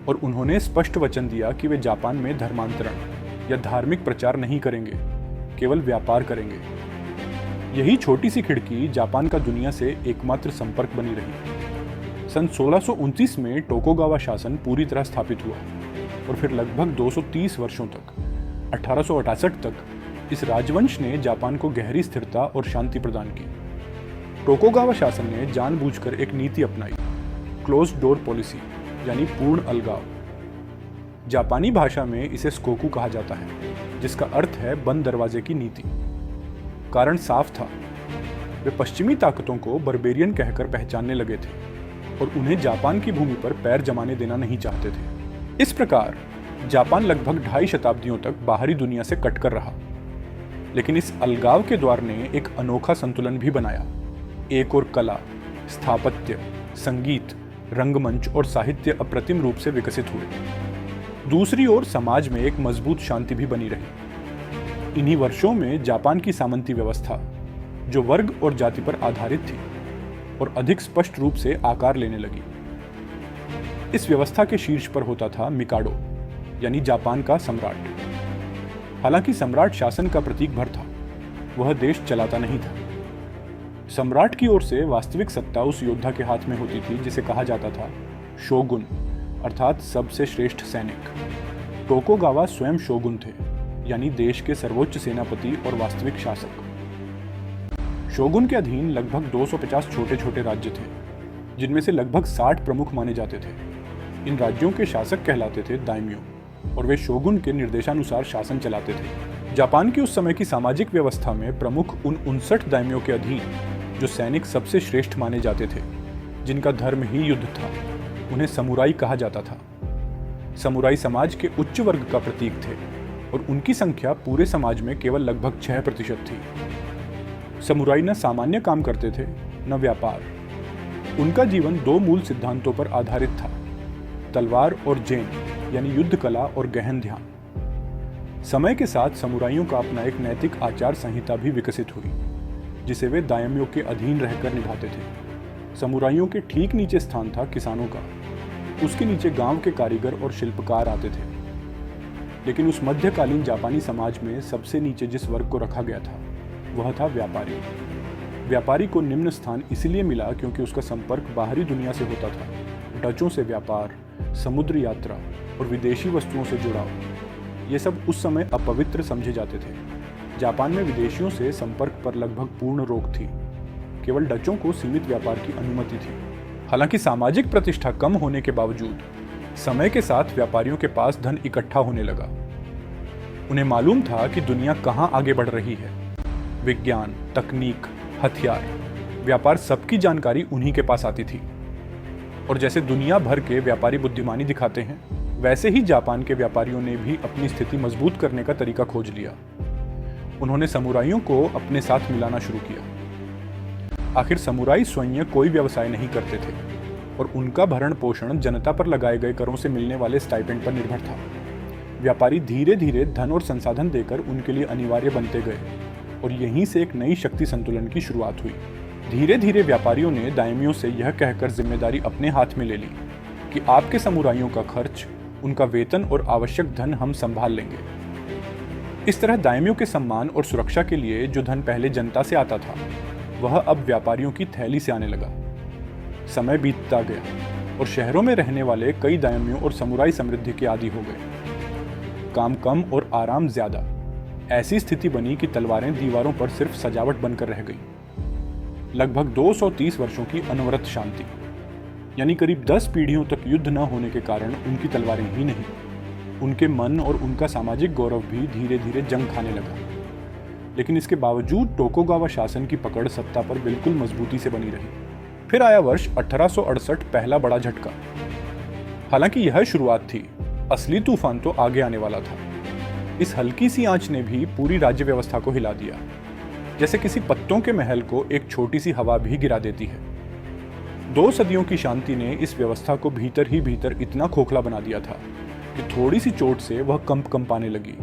और उन्होंने स्पष्ट वचन दिया कि वे जापान में धर्मांतरण या धार्मिक प्रचार नहीं करेंगे, केवल व्यापार करेंगे। यही छोटी सी खिड़की जापान का दुनिया से एकमात्र संपर्क बनी रही। सन 1629 में टोकुगावा शासन पूरी तरह स्थापित हुआ और फिर लगभग 230 वर्षों तक 1868 तक इस राजवंश ने जापान को गहरी स्थिरता और शांति प्रदान की। टोकुगावा शासन ने जानबूझकर एक नीति अपनाई, क्लोज्ड डोर पॉलिसी, यानी पूर्ण अलगाव। जापानी भाषा में इसे स्कोकू कहा जाता है, जिसका अर्थ है बंद दरवाजे की नीति। कारण साफ था, वे पश्चिमी ताकतों को बर्बेरियन कहकर पहचानने लगे थे और उन्हें जापान की भूमि पर पैर जमाने देना नहीं चाहते थे। इस प्रकार जापान लगभग 2.5 शताब्दियों तक बाहरी दुनिया से कटकर रहा। लेकिन इस अलगाव के द्वार ने एक अनोखा संतुलन भी बनाया। एक और कला, स्थापत्य, संगीत, रंगमंच और साहित्य अप्रतिम रूप से विकसित हुए। दूसरी ओर समाज में एक मजबूत शांति भी बनी रही। इन्हीं वर्षों में जापान की सामंती व्यवस्था, जो वर्ग और जाति पर आधारित थी, और अधिक स्पष्ट रूप से आकार लेने लगी। इस व्यवस्था के शीर्ष पर होता था मिकाडो, यानी जापान का सम्राट। हालांकि सम्राट शासन का प्रतीक भर था, वह देश चलाता नहीं था। सम्राट की ओर से वास्तविक सत्ता उस योद्धा के हाथ में होती थी जिसे कहा जाता था शोगुन, अर्थात सबसे श्रेष्ठ सैनिक। टोकुगावा स्वयं शोगुन थे, यानी देश के सर्वोच्च सेनापति और वास्तविक शासक। शोगुन के अधीन लगभग 250 छोटे छोटे राज्य थे, जिनमें से लगभग 60 प्रमुख माने जाते थे। इन राज्यों के शासक कहलाते थे दाइम्यो, और वे शोगुन के निर्देशानुसार शासन चलाते थे। जापान की उस समय की सामाजिक व्यवस्था में प्रमुख उन 59 दाइम्यो के अधीन जो सैनिक सबसे श्रेष्ठ माने जाते थे, जिनका धर्म ही युद्ध था, उन्हें समुराई कहा जाता था। समुराई समाज के उच्च वर्ग का प्रतीक थे और उनकी संख्या पूरे समाज में केवल लगभग 6% थी। समुराई न सामान्य काम करते थे न व्यापार। उनका जीवन 2 मूल सिद्धांतों पर आधारित था, तलवार और जेन यानी युद्ध कला और गहन ध्यान। समय के साथ समुराइयों का अपना एक नैतिक आचार संहिता भी विकसित हुई, जिसे वे दायम्यों के अधीन रहकर निभाते थे। समुराइयों के ठीक नीचे स्थान था किसानों का, उसके नीचे गांव के कारीगर और शिल्पकार आते थे। लेकिन उस मध्यकालीन जापानी समाज में सबसे नीचे जिस वर्ग को रखा गया था वह था व्यापारी। व्यापारी को निम्न स्थान इसलिए मिला क्योंकि उसका संपर्क बाहरी दुनिया से होता था। डचों से व्यापार, समुद्र यात्रा और विदेशी वस्तुओं से जुड़ाव, ये सब उस समय अपवित्र समझे जाते थे। जापान में विदेशियों से संपर्क पर लगभग पूर्ण रोक थी। केवल डचों को सीमित व्यापार की अनुमति थी। हालांकि सामाजिक प्रतिष्ठा कम होने के बावजूद समय के साथ व्यापारियों के पास धन इकट्ठा होने लगा। उन्हें मालूम था कि दुनिया कहां आगे बढ़ रही है। विज्ञान, तकनीक, हथियार, व्यापार, सबकी जानकारी उन्हीं के पास आती थी। और जैसे दुनिया भर के व्यापारी बुद्धिमानी दिखाते हैं, वैसे ही जापान के व्यापारियों ने भी अपनी स्थिति मजबूत करने का तरीका खोज लिया। उन्होंने समुराइयों को अपने साथ मिलाना शुरू किया। आखिर समुराई स्वयं कोई व्यवसाय नहीं करते थे और उनका भरण पोषण जनता पर लगाए गए करों से मिलने वाले स्टाइपेंड पर निर्भर था। व्यापारी धीरे धीरे धन और संसाधन देकर उनके लिए अनिवार्य बनते गए और यहीं से एक नई शक्ति संतुलन की शुरुआत हुई। धीरे धीरे व्यापारियों ने दायमियों से यह कहकर जिम्मेदारी अपने हाथ में ले ली कि आपके समुराइयों का खर्च, उनका वेतन और आवश्यक धन हम संभाल लेंगे। इस तरह दायमियों के सम्मान और सुरक्षा के लिए जो धन पहले जनता से आता था, वह अब व्यापारियों की थैली से आने लगा। समय बीतता गया और शहरों में रहने वाले कई दायमियों और समुराई समृद्धि के आदी हो गए। काम कम और आराम ज्यादा। ऐसी स्थिति बनी कि तलवारें दीवारों पर सिर्फ सजावट बनकर रह गई। लगभग 230 वर्षों की अनवरत शांति, यानी करीब 10 पीढ़ियों तक युद्ध न होने के कारण उनकी तलवारें ही नहीं, उनके मन और उनका सामाजिक गौरव भी धीरे धीरे जंग खाने लगा। लेकिन इसके बावजूद टोकुगावा शासन की पकड़ सत्ता पर बिल्कुल मजबूती से बनी रही। फिर आया वर्ष 1868, पहला बड़ा झटका। हालांकि यह शुरुआत थी, असली तूफान तो आगे आने वाला था। इस हल्की सी आंच ने भी पूरी राज्य व्यवस्था को हिला दिया, जैसे किसी पत्तों के महल को एक छोटी सी हवा भी गिरा देती है। 2 सदियों की शांति ने इस व्यवस्था को भीतर ही भीतर इतना खोखला बना दिया था कि थोड़ी सी चोट से वह कंपाने लगी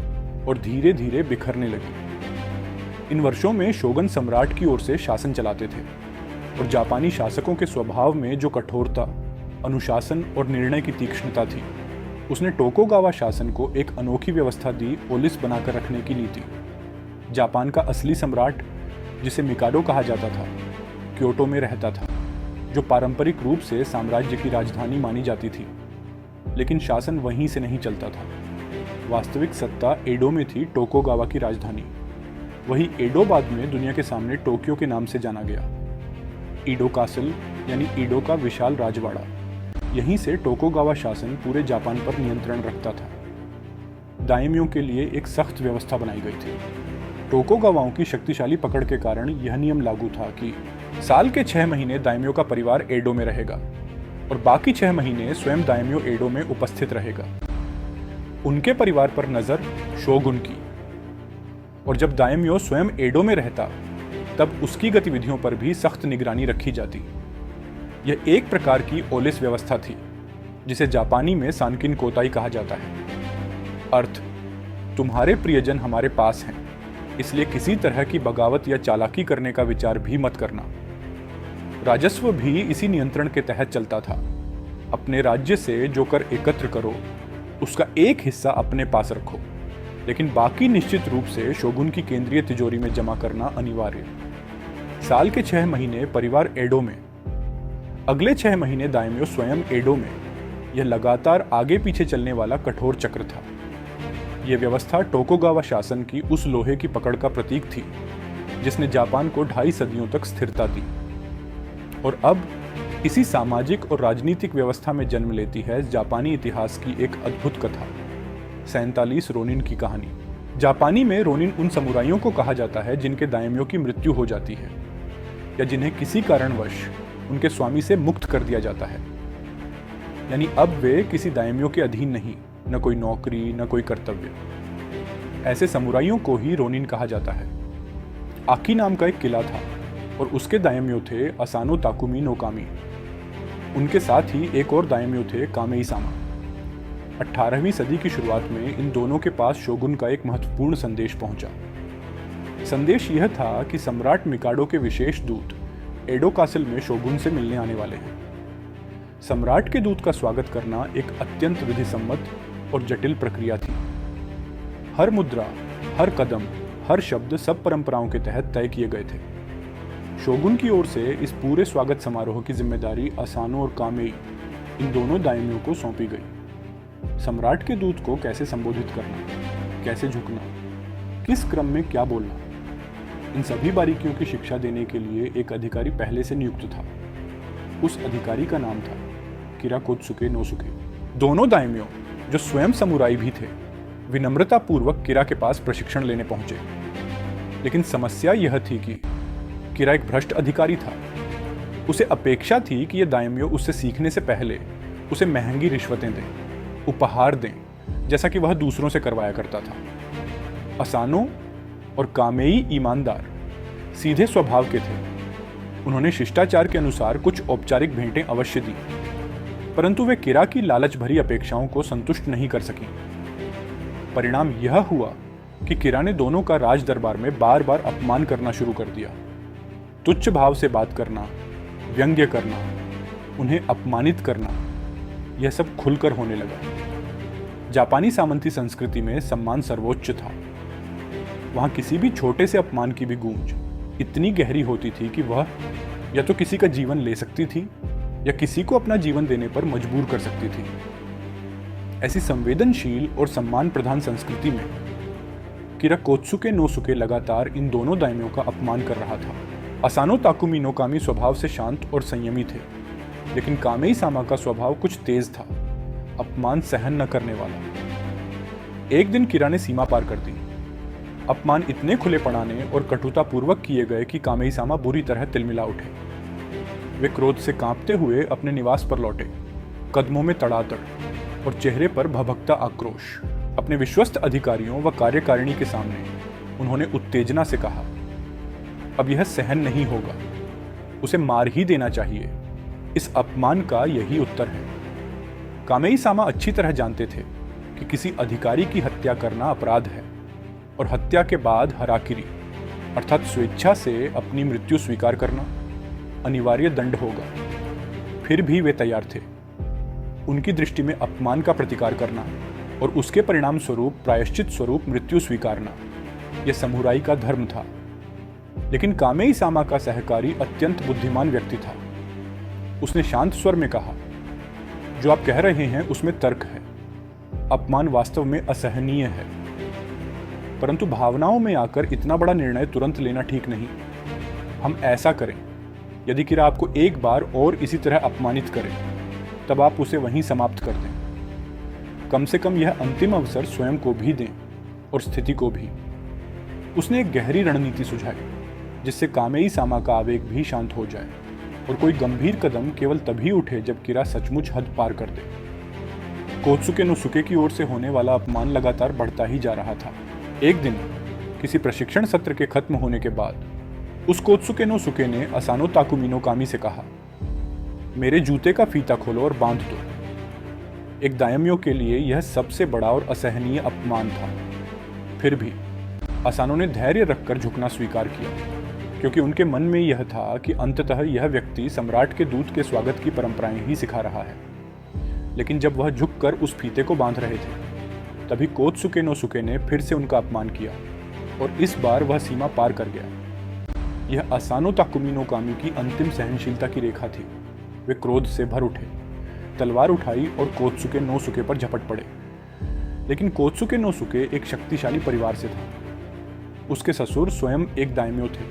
और धीरे धीरे बिखरने लगी। इन वर्षों में शोगन सम्राट की ओर से शासन चलाते थे और जापानी शासकों के स्वभाव में जो कठोरता, अनुशासन और निर्णय की तीक्ष्णता थी, उसने टोकुगावा शासन को एक अनोखी व्यवस्था दी, ओलिस बनाकर रखने की नीति। जापान का असली सम्राट, जिसे मिकाडो कहा जाता था, क्योटो में रहता था, जो पारंपरिक रूप से साम्राज्य की राजधानी मानी जाती थी। लेकिन शासन वहीं से नहीं चलता था। वास्तविक सत्ता एडो में थी, टोकुगावा की राजधानी। वही एडो बाद में दुनिया के सामने टोक्यो के नाम से जाना गया। ईडो कासल यानी ईडो का विशाल राजवाड़ा, यहीं से टोकुगावा शासन पूरे जापान पर नियंत्रण रखता था। दायमियों के लिए एक सख्त व्यवस्था बनाई गई थी। टोकुगावाओं की शक्तिशाली पकड़ के कारण यह नियम लागू था कि साल के 6 महीने दायमियों का परिवार एडो में रहेगा और बाकी 6 महीने स्वयं दायमियों एडो में उपस्थित रहेगा। उनके परिवार पर नजर शोगुन की, और जब दायमियों स्वयं एडो में रहता तब उसकी गतिविधियों पर भी सख्त निगरानी रखी जाती। यह एक प्रकार की ओलिस व्यवस्था थी, जिसे जापानी में सानकिन कोताई कहा जाता है। अर्थ, तुम्हारे प्रियजन हमारे पास हैं, इसलिए किसी तरह की बगावत या चालाकी करने का विचार भी मत करना। राजस्व भी इसी नियंत्रण के तहत चलता था। अपने राज्य से जो कर एकत्र करो, उसका एक हिस्सा अपने पास रखो, लेकिन बाकी निश्चित रूप से शोगुन की केंद्रीय तिजोरी में जमा करना अनिवार्य। साल के 6 महीने परिवार एडो में, अगले 6 महीने दायमियों स्वयं एडो में। यह लगातार आगे पीछे चलने वाला कठोर चक्र था। यह व्यवस्था टोकुगावा शासन की उस लोहे की पकड़ का प्रतीक थी जिसने जापान को 2.5 सदियों तक स्थिरता दी। और अब इसी सामाजिक और राजनीतिक व्यवस्था में जन्म लेती है जापानी इतिहास की एक अद्भुत कथा, 47 रोनिन की कहानी। जापानी में रोनिन उन समुराइयों को कहा जाता है जिनके दायमियों की मृत्यु हो जाती है या जिन्हें किसी कारणवश उनके स्वामी से मुक्त कर दिया जाता है। यानी अब वे किसी दायमियों के अधीन नहीं, न कोई नौकरी, न कोई कर्तव्य। ऐसे समुराइयों को ही रोनिन कहा जाता है। आकी नाम का एक किला था और उसके दायम्यो थे असानो ताकुमी नो कामी। उनके साथ ही एक और दायम्यो थे कामेई सामा। 18वीं सदी की शुरुआत में इन दोनों के पास शोगुन का एक महत्वपूर्ण संदेश पहुंचा। संदेश यह था कि सम्राट मिकाडो के विशेष दूत एडो कासल में शोगुन से मिलने आने वाले हैं। सम्राट के दूत का स्वागत करना एक अत्यंत विधिसम्मत और जटिल प्रक्रिया थी। हर मुद्रा, हर कदम, हर शब्द सब परंपराओं के तहत तय किए गए थे। शोगुन की ओर से इस पूरे स्वागत समारोह की जिम्मेदारी असानो और कामेई इन दोनों दायमियों को सौंपी गई। सम्राट के दूत को कैसे संबोधित करना, कैसे झुकना, किस क्रम में क्या बोलना, इन सभी बारीकियों की शिक्षा देने के लिए एक अधिकारी पहले से नियुक्त था। उस अधिकारी का नाम था किरा कोत्सुके नोसुके। दोनों दायमियों, जो स्वयं समुराई भी थे, विनम्रता पूर्वक किरा के पास प्रशिक्षण लेने पहुंचे। लेकिन समस्या यह थी कि किरा एक भ्रष्ट अधिकारी था। उसे अपेक्षा थी कि यह दायमियों उससे सीखने से पहले उसे महंगी रिश्वतें दें, उपहार दें, जैसा कि वह दूसरों से करवाया करता था। असानो और कामेई ईमानदार, सीधे स्वभाव के थे। उन्होंने शिष्टाचार के अनुसार कुछ औपचारिक भेंटें अवश्य दी, परंतु वे किरा की लालच भरी अपेक्षाओं को संतुष्ट नहीं कर सकी। परिणाम यह हुआ कि किरा ने दोनों का राज दरबार में बार बार अपमान करना शुरू कर दिया। तुच्छ भाव से बात करना, व्यंग्य करना, उन्हें अपमानित करना, यह सब खुलकर होने लगा। जापानी सामंती संस्कृति में सम्मान सर्वोच्च था। वहां किसी भी छोटे से अपमान की भी गूंज इतनी गहरी होती थी कि वह या तो किसी का जीवन ले सकती थी या किसी को अपना जीवन देने पर मजबूर कर सकती थी। ऐसी संवेदनशील और सम्मान प्रधान संस्कृति में किरा कोत्सुके नोसुके लगातार इन दोनों दायमियों का अपमान कर रहा था। असानो ताकुमी नो कामी स्वभाव से शांत और संयमी थे, लेकिन कामेई सामा का स्वभाव कुछ तेज था, अपमान सहन न करने वाला। एक दिन किरा ने सीमा पार कर दी। अपमान इतने खुले पड़ाने और कटुता पूर्वक किए गए कि कामेई सामा बुरी तरह तिलमिला उठे। वे क्रोध से कांपते हुए अपने निवास पर लौटे, कदमों में तड़ातड़ और चेहरे पर भभकता आक्रोश। अपने विश्वस्त अधिकारियों व कार्यकारिणी के सामने उन्होंने उत्तेजना से कहा, अब यह सहन नहीं होगा, उसे मार ही देना चाहिए। इस अपमान का यही उत्तर है। कामेई सामा अच्छी तरह जानते थे कि किसी अधिकारी की हत्या करना अपराध है और हत्या के बाद हराकिरी अर्थात स्वेच्छा से अपनी मृत्यु स्वीकार करना अनिवार्य दंड होगा। फिर भी वे तैयार थे। उनकी दृष्टि में अपमान का प्रतिकार करना और उसके परिणाम स्वरूप प्रायश्चित स्वरूप मृत्यु स्वीकारना यह समुराई का धर्म था। लेकिन कामेई सामा का सहकारी अत्यंत बुद्धिमान व्यक्ति था। उसने शांत स्वर में कहा, जो आप कह रहे हैं उसमें तर्क है। अपमान वास्तव में असहनीय है, परंतु भावनाओं में आकर इतना बड़ा निर्णय तुरंत लेना ठीक नहीं। हम ऐसा करें, यदि किरा आपको एक बार और इसी तरह अपमानित करे, तब आप उसे वहीं समाप्त कर दें। कम से कम यह अंतिम अवसर स्वयं को भी दें और स्थिति को भी। उसने एक गहरी रणनीति सुझाई, जिससे कामेई सामा का आवेग भी शांत हो जाए और कोई गंभीर कदम केवल तभी उठे जब किरा सचमुच हद पार कर दे। कोत्सुके नोसुके की ओर से होने वाला अपमान लगातार बढ़ता ही जा रहा था। एक दिन किसी प्रशिक्षण सत्र के खत्म होने के बाद उस कोत्सुके नोसुके ने असानो ताकुमी नो कामी से कहा, मेरे जूते का फीता खोलो और बांध दो। एक दायम्यो के लिए यह सबसे बड़ा और असहनीय अपमान था। फिर भी असानो ने धैर्य रखकर झुकना स्वीकार किया, क्योंकि उनके मन में यह था कि अंततः यह व्यक्ति सम्राट के दूत के स्वागत की परंपराएं ही सिखा रहा है। लेकिन जब वह झुककर उस फीते को बांध रहे थे, तभी कोत्सुके नोसुके ने फिर से उनका अपमान किया और इस बार वह सीमा पार कर गया। यह असानो ताकुमी नो कामी की अंतिम सहनशीलता की रेखा थी। वे क्रोध से भर उठे, तलवार उठाई और कोत्सुके नोसुके पर झपट पड़े। लेकिन कोत्सुके नोसुके एक शक्तिशाली परिवार से था। उसके ससुर स्वयं एक दायम्यो थे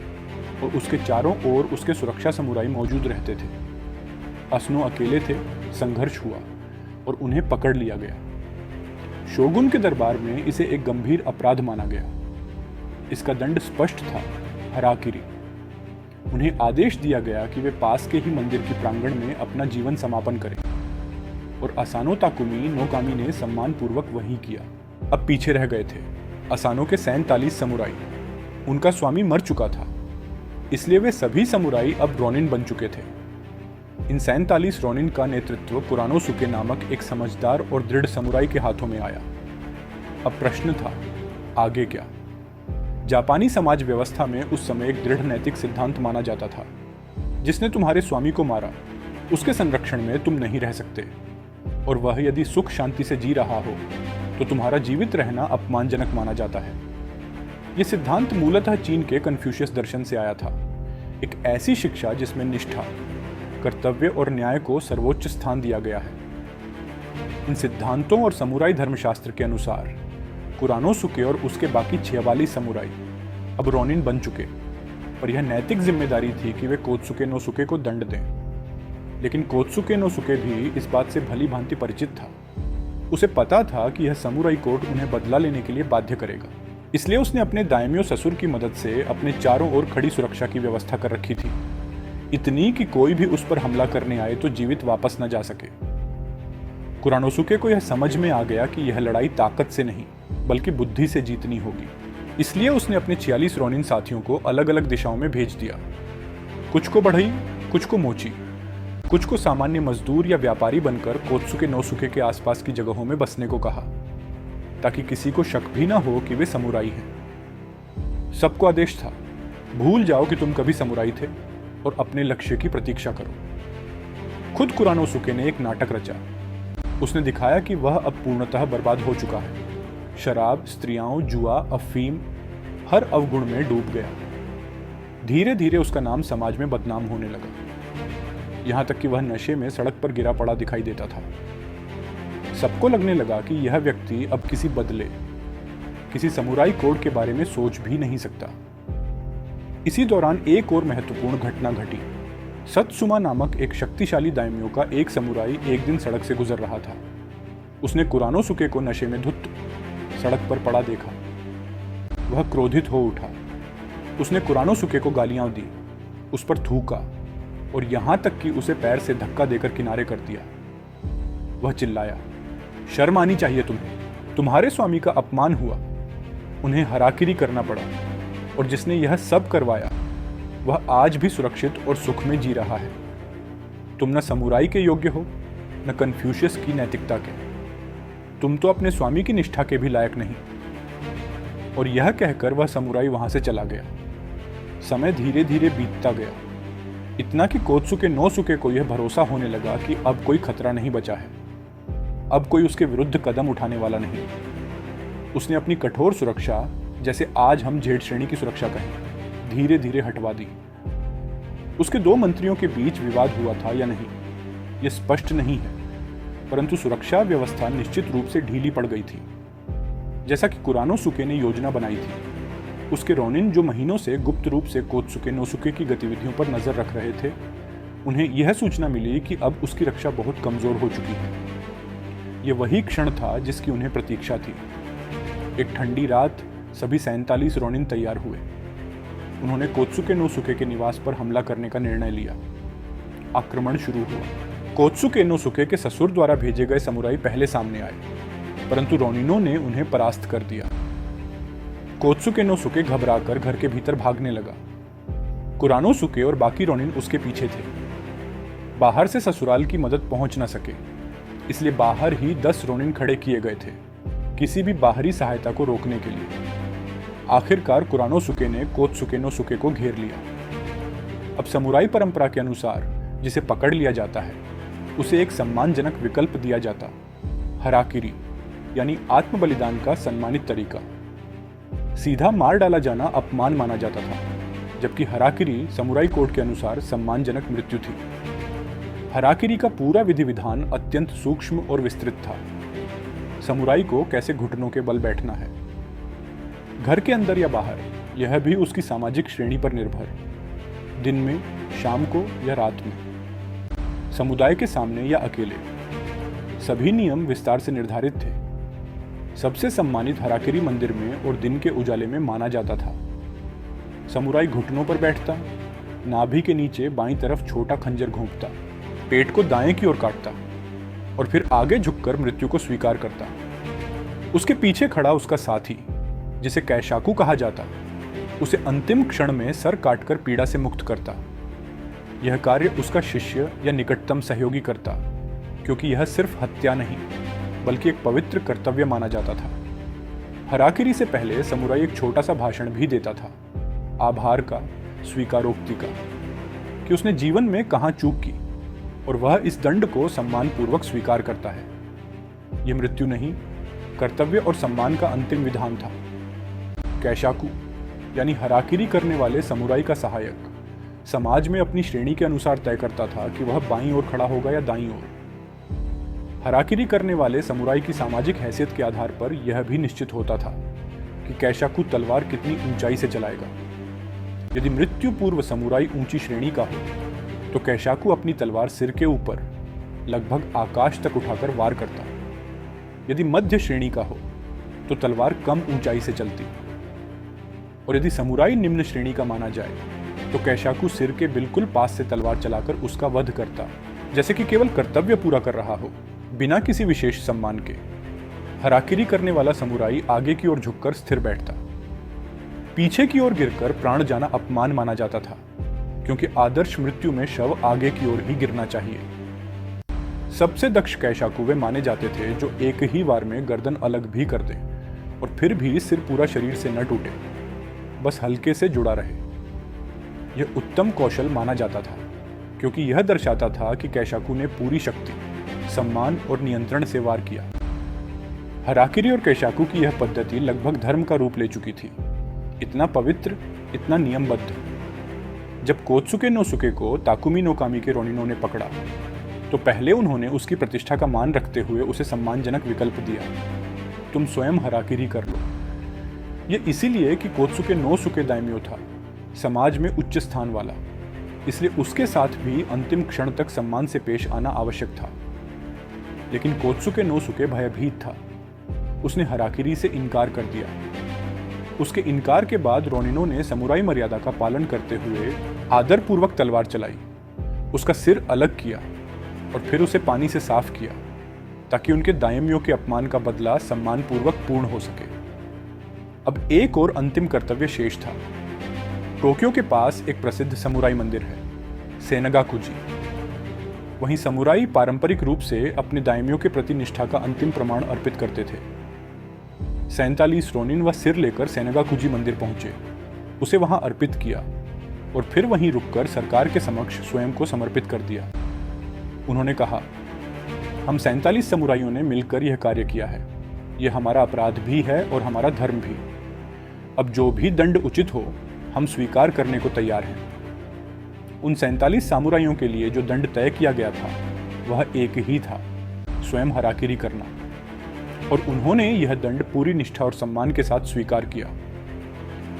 और उसके चारों ओर उसके सुरक्षा समुराई मौजूद रहते थे। असनो अकेले थे। संघर्ष हुआ और उन्हें पकड़ लिया गया। शोगुन के दरबार में इसे एक गंभीर अपराध माना गया। इसका दंड स्पष्ट था, हराकिरी। उन्हें आदेश दिया गया कि वे पास के ही मंदिर के प्रांगण में अपना जीवन समापन करें और असानो ताकुमी नो कामी ने सम्मानपूर्वक वही किया। अब पीछे रह गए थे असानो के 47 समुराई, उनका स्वामी मर चुका था, इसलिए वे सभी समुराई अब रोनिन बन चुके थे। इन 47 रोनिन का नेतृत्व कुरानोसुके नामक एक समझदार और दृढ़ समुराई के हाथों में आया। अब प्रश्न था, आगे क्या? जापानी समाज व्यवस्था में उस समय एक दृढ़ नैतिक सिद्धांत माना जाता था, जिसने तुम्हारे स्वामी को मारा, उसके संरक्षण में तुम नहीं रह सकते, और वह यदि सुख शांति से जी रहा हो तो तुम्हारा जीवित रहना अपमानजनक माना जाता है। यह सिद्धांत मूलतः चीन के कन्फ्यूशियस दर्शन से आया था, एक ऐसी शिक्षा जिसमें निष्ठा, कर्तव्य और न्याय को सर्वोच्च स्थान दिया गया है। इन सिद्धांतों और समुराई धर्मशास्त्र के अनुसार कुरानोसुके और उसके बाकी 46 समुराई अब रोनिन बन चुके, पर यह नैतिक जिम्मेदारी थी कि वे कोत्सुके नोसुके को दंड दें। लेकिन कोत्सुके नोसुके भी इस बात से भली भांति परिचित था। उसे पता था कि यह समुराई कोड उन्हें बदला लेने के लिए बाध्य करेगा, इसलिए उसने अपने दायमियो ससुर की मदद से अपने चारों ओर खड़ी सुरक्षा की व्यवस्था कर रखी थी, इतनी कि कोई भी उस पर हमला करने आए तो जीवित वापस न जा सके। कुरानोसुके को यह समझ में आ गया कि यह लड़ाई ताकत से नहीं बल्कि बुद्धि से जीतनी होगी, इसलिए उसने अपने 46 रोनिन साथियों को अलग अलग दिशाओं में भेज दिया। कुछ को बढ़ई, कुछ को मोची, कुछ को सामान्य मजदूर या व्यापारी बनकर कोत्सुके नोसुके के आसपास की जगहों में बसने को कहा, ताकि किसी को शक भी ना हो कि वे समुराई हैं। सबको आदेश था, भूल जाओ कि तुम कभी समुराई थे और अपने लक्ष्य की प्रतीक्षा करो। खुद कुरानोसुके ने एक नाटक रचा। उसने दिखाया कि वह अब पूर्णतः बर्बाद हो चुका है। शराब, स्त्रियां, जुआ, अफीम, हर अवगुण में डूब गया। धीरे धीरे उसका नाम समाज में बदनाम होने लगा, यहां तक कि वह नशे में सड़क पर गिरा पड़ा दिखाई देता था। सबको लगने लगा कि यह व्यक्ति अब किसी बदले, किसी समुराई कोड के बारे में सोच भी नहीं सकता। इसी दौरान एक और महत्वपूर्ण घटना घटी। सत्सुमा नामक एक शक्तिशाली दाइम्यो का एक समुराई एक दिन सड़क से गुजर रहा था। उसने कुरानोसुके को नशे में धुत सड़क पर पड़ा देखा। वह क्रोधित हो उठा। उसने कुरानोसुके को गालियां दी, उस पर थूका और यहां तक कि उसे पैर से धक्का देकर किनारे कर दिया। वह चिल्लाया, शर्म आनी चाहिए तुम्हें, तुम्हारे स्वामी का अपमान हुआ, उन्हें हराकिरी करना पड़ा, और जिसने यह सब करवाया वह आज भी सुरक्षित और सुख में जी रहा है। तुम न समुराई के योग्य हो, न कन्फ्यूशियस की नैतिकता के, तुम तो अपने स्वामी की निष्ठा के भी लायक नहीं। और यह कहकर वह समुराई वहां से चला गया। समय धीरे धीरे बीतता गया, इतना कि कोत्सुके नोसुके को यह भरोसा होने लगा कि अब कोई खतरा नहीं बचा है, अब कोई उसके विरुद्ध कदम उठाने वाला नहीं। उसने अपनी कठोर सुरक्षा, जैसे आज हम जेड श्रेणी की सुरक्षा कहें, धीरे धीरे हटवा दी। उसके 2 मंत्रियों के बीच विवाद हुआ था या नहीं, यह स्पष्ट नहीं है, परंतु सुरक्षा व्यवस्था निश्चित रूप से ढीली पड़ गई थी, जैसा कि कुरानोसुके ने योजना बनाई थी। उसके रोनिन जो महीनों से गुप्त रूप से कोत्सुके नोसुके की गतिविधियों पर नजर रख रहे थे, उन्हें यह सूचना मिली कि अब उसकी रक्षा बहुत कमजोर हो चुकी है। यह वही क्षण था जिसकी उन्हें प्रतीक्षा थी। एक ठंडी रात सभी 47 रोनिन तैयार हुए। उन्होंने कोत्सुके नोसुके के निवास पर हमला करने का निर्णय लिया। आक्रमण शुरू हुआ। कोत्सुके नोसुके के ससुर द्वारा भेजे गए समुराई पहले सामने आए, परंतु रोनिनों ने उन्हें परास्त कर दिया। कोत्सुके नोसुके घबराकर घर के भीतर भागने लगा। कुरानोसुके और बाकी रोनिन उसके पीछे थे। बाहर से ससुराल की मदद पहुंच न सके, इसलिए बाहर ही 10 रोनिन खड़े किए गए थे, किसी भी बाहरी सहायता को रोकने के लिए। आखिरकार कुरानोसुके ने कोत्सुके नोसुके को घेर लिया। अब समुराई परंपरा के अनुसार जिसे पकड़ लिया जाता है, उसे एक सम्मानजनक विकल्प दिया जाता, हराकिरी यानी आत्म बलिदान का सम्मानित तरीका। सीधा मार डाला जाना अपमान माना जाता था, जबकि हराकिरी समुराई कोड के अनुसार सम्मानजनक मृत्यु थी। हराकिरी का पूरा विधि विधान अत्यंत सूक्ष्म और विस्तृत था। समुराई को कैसे घुटनों के बल बैठना है, घर के अंदर या बाहर, यह भी उसकी सामाजिक श्रेणी पर निर्भर, दिन में, शाम को या रात में, समुदाय के सामने या अकेले, सभी नियम विस्तार से निर्धारित थे। सबसे सम्मानित हराकिरी मंदिर में और दिन के उजाले में माना जाता था। समुराई घुटनों पर बैठता, नाभि के नीचे बाईं तरफ छोटा खंजर घोंपता, पेट को दाएं की ओर काटता और फिर आगे झुककर मृत्यु को स्वीकार करता। उसके पीछे खड़ा उसका साथी, जिसे कैशाकू कहा जाता, उसे अंतिम क्षण में सर काटकर पीड़ा से मुक्त करता। यह कार्य उसका शिष्य या निकटतम सहयोगी करता, क्योंकि यह सिर्फ हत्या नहीं बल्कि एक पवित्र कर्तव्य माना जाता था। हराकिरी से पहले समुराई एक छोटा सा भाषण भी देता था, आभार का, स्वीकारोक्ति का, कि उसने जीवन में कहाँ चूक की, और वह इस दंड को सम्मानपूर्वक स्वीकार करता है। यह मृत्यु नहीं, कर्तव्य और सम्मान का अंतिम विधान था। कैशाकू यानी हराकिरी करने वाले समुराई का सहायक समाज में अपनी श्रेणी के अनुसार तय करता था कि वह बाईं ओर खड़ा होगा या दाईं ओर। हराकिरी करने वाले समुराई की सामाजिक हैसियत के आधार पर यह भी निश्चित होता था कि कैशाकू तलवार कितनी ऊंचाई से चलाएगा। यदि मृत्यु पूर्व समुराई ऊंची श्रेणी का हो तो कैशाकू अपनी तलवार सिर के ऊपर लगभग आकाश तक उठाकर वार करता। यदि मध्य श्रेणी का हो तो तलवार कम ऊंचाई से चलती, और यदि समुराई निम्न श्रेणी का माना जाए तो कैशाकू सिर के बिल्कुल पास से तलवार चलाकर उसका वध करता, जैसे कि केवल कर्तव्य पूरा कर रहा हो, बिना किसी विशेष सम्मान के। हराकिरी करने वाला समुराई आगे की ओर झुककर स्थिर बैठता। पीछे की ओर गिरकर प्राण जाना अपमान माना जाता था, क्योंकि आदर्श मृत्यु में शव आगे की ओर ही गिरना चाहिए। सबसे दक्ष कैशाकू वे माने जाते थे जो एक ही बार में गर्दन अलग भी कर दें और फिर भी सिर पूरा शरीर से न टूटे, बस हल्के से जुड़ा रहे। यह उत्तम कौशल माना जाता था, क्योंकि यह दर्शाता था कि कैशाकू ने पूरी शक्ति, सम्मान और नियंत्रण से वार किया। हराकिरी और कैशाकू की यह पद्धति लगभग धर्म का रूप ले चुकी थी, इतना पवित्र, इतना नियमबद्ध। जब कोत्सुके नोसुके को ताकुमी नो कामी के रोनिनो ने पकड़ा तो पहले उन्होंने उसकी प्रतिष्ठा का मान रखते हुए उसे सम्मानजनक विकल्प दिया, तुम स्वयं हराकिरी कर लो। यह इसीलिए कि कोत्सुके नोसुके दाइम्यो था, समाज में उच्च स्थान वाला, इसलिए उसके साथ भी अंतिम क्षण तक सम्मान से पेश आना आवश्यक था। लेकिन कोत्सुके नोसुके भयभीत था, उसने हराकिरी से इनकार कर दिया। उसके इनकार के बाद रोनिनो ने समुराई मर्यादा का पालन करते हुए आदरपूर्वक तलवार चलाई, उसका सिर अलग किया और फिर उसे पानी से साफ किया, ताकि उनके दायमियों के अपमान का बदला सम्मानपूर्वक पूर्ण हो सके। अब एक और अंतिम कर्तव्य शेष था। टोक्यो के पास एक प्रसिद्ध समुराई मंदिर है, सेनगाकुजी। वहीं समुराई पारंपरिक रूप से अपने दायमियों के प्रति निष्ठा का अंतिम प्रमाण अर्पित करते थे। 47 रोनिन वह सिर लेकर सेनगाकुजी मंदिर पहुंचे, उसे वहां अर्पित किया और फिर वहीं रुककर सरकार के समक्ष स्वयं को समर्पित कर दिया। उन्होंने कहा, हम 47 समुराइयों ने मिलकर यह कार्य किया है, यह हमारा अपराध भी है और हमारा धर्म भी। अब जो भी दंड उचित हो हम स्वीकार करने को तैयार हैं। उन 47 सामुराइयों के लिए जो दंड तय किया गया था वह एक ही था, स्वयं हराकिरी करना, और उन्होंने यह दंड पूरी निष्ठा और सम्मान के साथ स्वीकार किया।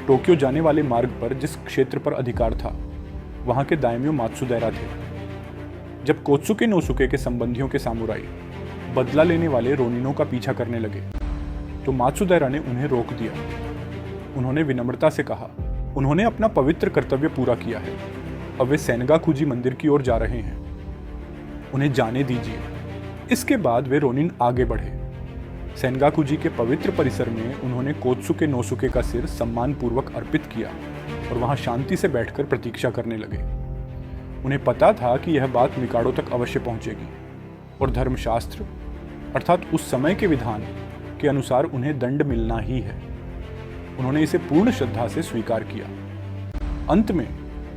टोक्यो जाने वाले मार्ग पर जिस क्षेत्र पर अधिकार था वहां के दायमियो मात्सुदैरा थे। जब कोत्सुके नोसुके के संबंधियों के सामुराई बदला लेने वाले रोनिनो का पीछा करने लगे तो मात्सुदैरा ने उन्हें रोक दिया। उन्होंने विनम्रता से कहा, उन्होंने अपना पवित्र कर्तव्य पूरा किया है, अब वे सेनगाकुजी मंदिर की ओर जा रहे हैं, उन्हें जाने दीजिए। इसके बाद वे रोनिन आगे बढ़े। सेनगाकुजी के पवित्र परिसर में उन्होंने कोत्सुके नोसुके का सिर सम्मानपूर्वक अर्पित किया और वहां शांति से बैठकर प्रतीक्षा करने लगे। उन्हें पता था कि यह बात मिकाडो तक अवश्य पहुंचेगी और धर्मशास्त्र अर्थात उस समय के विधान के अनुसार उन्हें दंड मिलना ही है। उन्होंने इसे पूर्ण श्रद्धा से स्वीकार किया। अंत में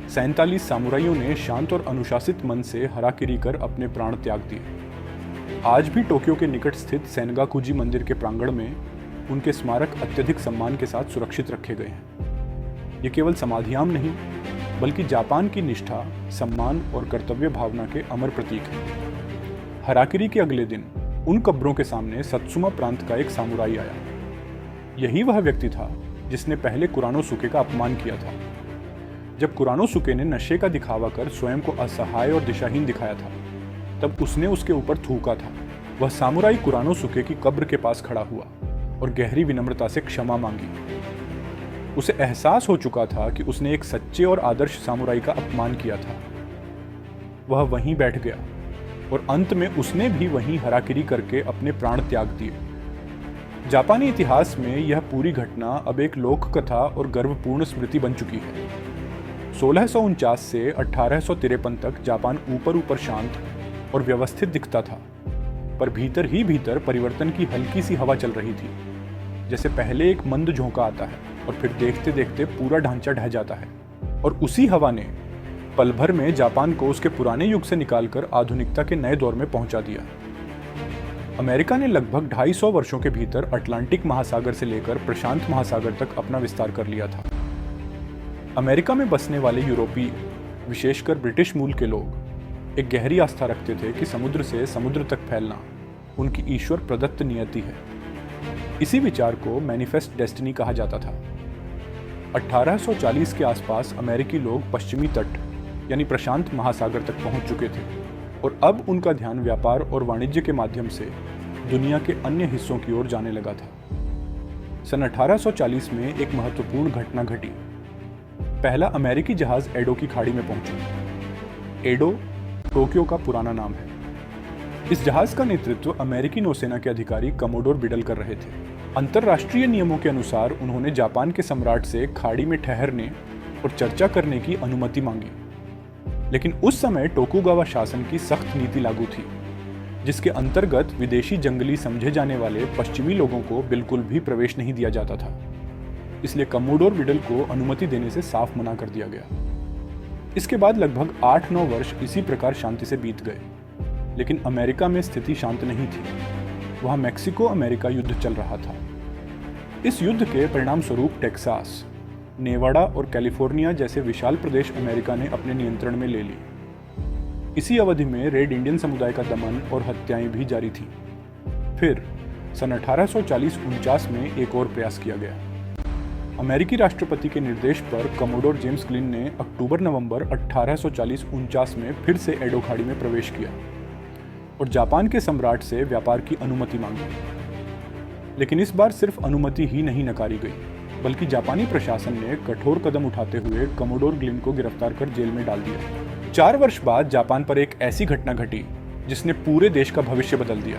47 सामुराइयों ने शांत और अनुशासित मन से हराकिरी कर अपने प्राण त्याग दिए। आज भी टोक्यो के निकट स्थित सेनगाकुजी मंदिर के प्रांगण में उनके स्मारक अत्यधिक सम्मान के साथ सुरक्षित रखे गए हैं। ये केवल समाधियाम नहीं बल्कि जापान की निष्ठा, सम्मान और कर्तव्य भावना के अमर प्रतीक हैं। हराकिरी के अगले दिन उन कब्रों के सामने सत्सुमा प्रांत का एक सामुराई आया। यही वह व्यक्ति था जिसने पहले कुरानोसुके का अपमान किया था। जब कुरानोसुके ने नशे का दिखावा कर स्वयं को असहाय और दिशाहीन दिखाया था तब उसने उसके ऊपर थूका था। वह सामुराई कुरानोसुके की कब्र के पास खड़ा हुआ और गहरी विनम्रता से क्षमा मांगी। उसे एहसास हो चुका था कि उसने एक सच्चे और आदर्श सामुराई का अपमान किया था। वह वहीं बैठ गया और अंत में उसने भी वहीं हराकिरी करके अपने प्राण त्याग दिए। जापानी इतिहास में यह पूरी घटना अब एक लोक कथा और गर्वपूर्ण स्मृति बन चुकी है। 1649 से 1853 तक जापान ऊपर ऊपर शांत और व्यवस्थित दिखता था, पर भीतर ही भीतर परिवर्तन की हल्की सी हवा चल रही थी। जैसे पहले एक मंद झोंका आता है और फिर देखते देखते पूरा ढांचा ढह जाता है, और उसी हवा ने पल भर में जापान को उसके पुराने युग से निकालकर आधुनिकता के नए दौर में पहुंचा दिया। अमेरिका ने लगभग 250 वर्षों के भीतर अटलांटिक महासागर से लेकर प्रशांत महासागर तक अपना विस्तार कर लिया था। अमेरिका में बसने वाले यूरोपीय, विशेषकर ब्रिटिश मूल के लोग, एक गहरी आस्था रखते थे कि समुद्र से समुद्र तक फैलना उनकी ईश्वर प्रदत्त नियति है। इसी विचार को मैनिफेस्ट डेस्टिनी कहा जाता था। 1840 के आसपास अमेरिकी लोग पश्चिमी तट यानी प्रशांत महासागर तक पहुंच चुके थे, और अब उनका ध्यान व्यापार और वाणिज्य के माध्यम से दुनिया के अन्य हिस्सों की ओर जाने लगा था। सन 1840 में एक महत्वपूर्ण घटना घटी। पहला अमेरिकी जहाज एडो की खाड़ी में पहुंचा। एडो टोक्यो का पुराना नाम है। इस जहाज का नेतृत्व अमेरिकी नौसेना के अधिकारी कमोडोर बिडल कर रहे थे। अंतर्राष्ट्रीय नियमों के अनुसार उन्होंने जापान के सम्राट से खाड़ी में ठहरने और चर्चा करने की अनुमति मांगी, लेकिन उस समय टोकुगावा शासन की सख्त नीति लागू थी, जिसके अंतर्गत विदेशी जंगली समझे जाने वाले पश्चिमी लोगों को बिल्कुल भी प्रवेश नहीं दिया जाता था। इसलिए कमोडोर बिडल को अनुमति देने से साफ मना कर दिया गया। इसके बाद लगभग 8-9 वर्ष इसी प्रकार शांति से बीत गए, लेकिन अमेरिका में स्थिति शांत नहीं थी। वहां मैक्सिको अमेरिका युद्ध चल रहा था। इस युद्ध के परिणाम स्वरूप टेक्सास, नेवाडा और कैलिफोर्निया जैसे विशाल प्रदेश अमेरिका ने अपने नियंत्रण में ले ली। इसी अवधि में रेड इंडियन समुदाय का दमन और हत्याएं भी जारी थीं। फिर सन 1840-49 में एक और प्रयास किया गया। अमेरिकी राष्ट्रपति के निर्देश पर कमोडोर जेम्स ग्लिन ने अक्टूबर-नवंबर 1840-49 में फिर से एडो खाड़ी में प्रवेश किया और जापान के सम्राट से व्यापार की अनुमति मांगी। लेकिन इस बार सिर्फ अनुमति ही नहीं नकारी गई, बल्कि जापानी प्रशासन ने कठोर कदम उठाते हुए कमोडोर ग्लिन को गिरफ्तार कर जेल में डाल दिया। 4 वर्ष बाद जापान पर एक ऐसी घटना घटी जिसने पूरे देश का भविष्य बदल दिया।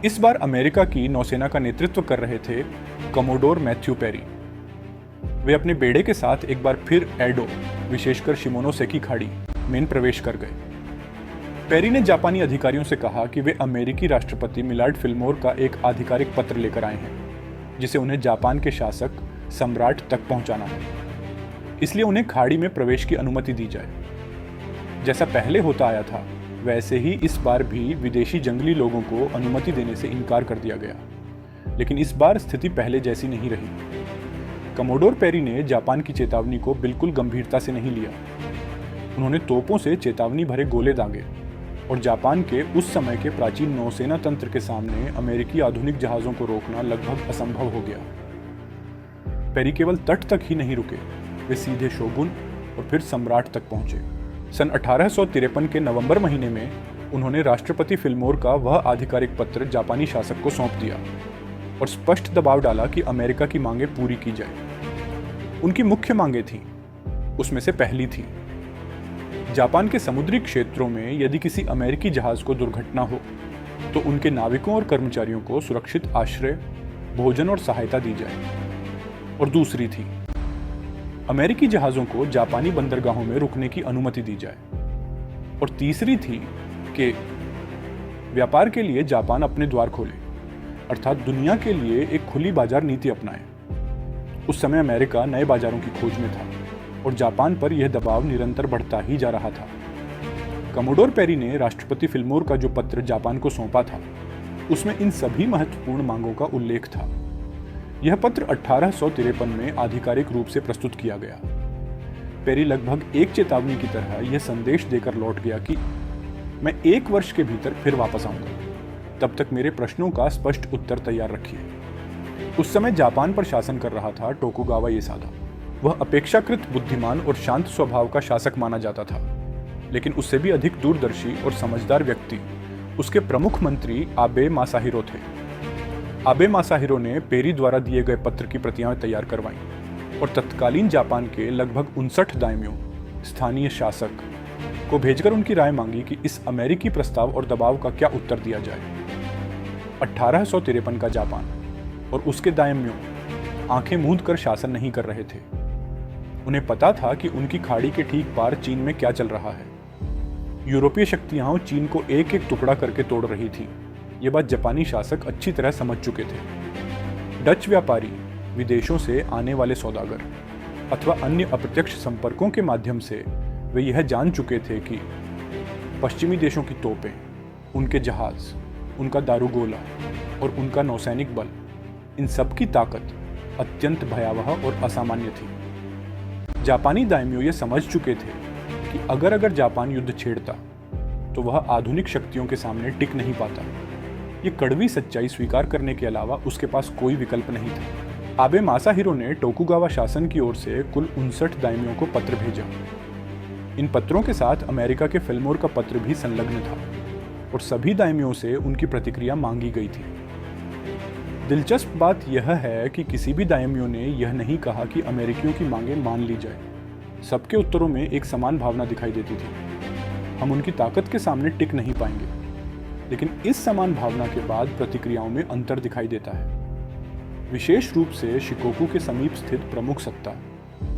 इस बार अमेरिका की नौसेना का नेतृत्व कर रहे थे कमोडोर मैथ्यू पेरी। वे अपने बेड़े के साथ एक बार फिर एडो, विशेषकर शिमोनोसेकी खाड़ी में प्रवेश कर गए। पेरी ने जापानी अधिकारियों से कहा कि वे अमेरिकी राष्ट्रपति मिलार्ड फिल्मोर का एक आधिकारिक पत्र लेकर आए हैं, जिसे उन्हें जापान के शासक सम्राट तक पहुंचाना है। इसलिए उन्हें खाड़ी में प्रवेश की अनुमति दी जाए। जैसा पहले होता आया था, वैसे ही इस बार भी विदेशी जंगली लोगों को अनुमति देने से इनकार कर दिया गया। लेकिन इस बार स्थिति पहले जैसी नहीं रही। कमोडोर पेरी ने जापान की चेतावनी को बिल्कुल गंभीरता से नहीं लिया। उन्होंने तोपों से चेतावनी भरे गोले दागे और जापान के उस समय के प्राचीन नौसेना तंत्र के सामने अमेरिकी आधुनिक जहाज़ों को रोकना लगभग असंभव हो गया। पेरी केवल तट तक ही नहीं रुके, वे सीधे शोगुन और फिर सम्राट तक पहुंचे। सन 1853 के नवंबर महीने में उन्होंने राष्ट्रपति फिल्मोर का वह आधिकारिक पत्र जापानी शासक को सौंप दिया और स्पष्ट दबाव डाला कि अमेरिका की मांगें पूरी की जाए। उनकी मुख्य मांगें थीं, उसमें से पहली थी, जापान के समुद्री क्षेत्रों में यदि किसी अमेरिकी जहाज को दुर्घटना हो तो उनके नाविकों और कर्मचारियों को सुरक्षित आश्रय, भोजन और सहायता दी जाए। और दूसरी थी, अमेरिकी जहाज़ों को जापानी बंदरगाहों में रुकने की अनुमति दी जाए। और तीसरी थी कि व्यापार के लिए जापान अपने द्वार खोले, अर्थात दुनिया के लिए एक खुली बाजार नीति अपनाए। उस समय अमेरिका नए बाजारों की खोज में था और जापान पर यह दबाव निरंतर बढ़ता ही जा रहा था। कमोडोर पेरी ने राष्ट्रपति फिल्मोर का जो पत्र जापान को सौंपा था, उसमें इन सभी महत्वपूर्ण मांगों का उल्लेख था। यह पत्र 1853 में आधिकारिक रूप से प्रस्तुत किया गया। पेरी लगभग एक चेतावनी की तरह यह संदेश देकर लौट गया कि मैं 1 वर्ष के भीतर फिर वापस आऊंगा, तब तक मेरे प्रश्नों का स्पष्ट उत्तर तैयार रखिए। उस समय जापान पर शासन कर रहा था टोकुगावा इएसादा। वह अपेक्षाकृत बुद्धिमान और शांत स्वभाव का शासक माना जाता था, लेकिन उससे भी अधिक दूरदर्शी और समझदार व्यक्ति उसके प्रमुख मंत्री आबे मासाहिरो थे। आबे मासाहिरो ने पेरी द्वारा दिए गए पत्र की प्रतियां तैयार करवाईं और तत्कालीन जापान के लगभग 59 दाइम्यो, स्थानीय शासक को भेजकर उनकी राय मांगी कि इस अमेरिकी प्रस्ताव और दबाव का क्या उत्तर दिया जाए। 1853 का जापान और उसके दायम्यों आंखें मूंद कर शासन नहीं कर रहे थे। उन्हें पता था कि उनकी खाड़ी के ठीक पार चीन में क्या चल रहा है। यूरोपीय शक्तियां चीन को एक एक टुकड़ा करके तोड़ रही थी। ये बात जापानी शासक अच्छी तरह समझ चुके थे। डच व्यापारी, विदेशों से आने वाले सौदागर अथवा अन्य अप्रत्यक्ष संपर्कों के माध्यम से वे यह जान चुके थे कि पश्चिमी देशों की तोपें, उनके जहाज, उनका दारूगोला और उनका नौसैनिक बल, इन सब की ताकत अत्यंत भयावह और असामान्य थी। जापानी दाइम्यो ये समझ चुके थे कि अगर जापान युद्ध छेड़ता तो वह आधुनिक शक्तियों के सामने टिक नहीं पाता। ये कड़वी सच्चाई स्वीकार करने के अलावा उसके पास कोई विकल्प नहीं था। आबे मासाहिरो ने टोकुगावा शासन की ओर से कुल 59 दाइम्यों को पत्र भेजा। इन पत्रों के साथ अमेरिका के फिल्मोर का पत्र भी संलग्न था और सभी दाइम्यों से उनकी प्रतिक्रिया मांगी गई थी। दिलचस्प बात यह है कि किसी भी दाइम्यो ने यह नहीं कहा कि अमेरिकियों की मांगें मान ली जाए। सबके उत्तरों में एक समान भावना दिखाई देती थी, हम उनकी ताकत के सामने टिक नहीं पाएंगे। लेकिन इस समान भावना के बाद प्रतिक्रियाओं में अंतर दिखाई देता है, विशेष रूप से शिकोकू के समीप स्थित प्रमुख सत्ता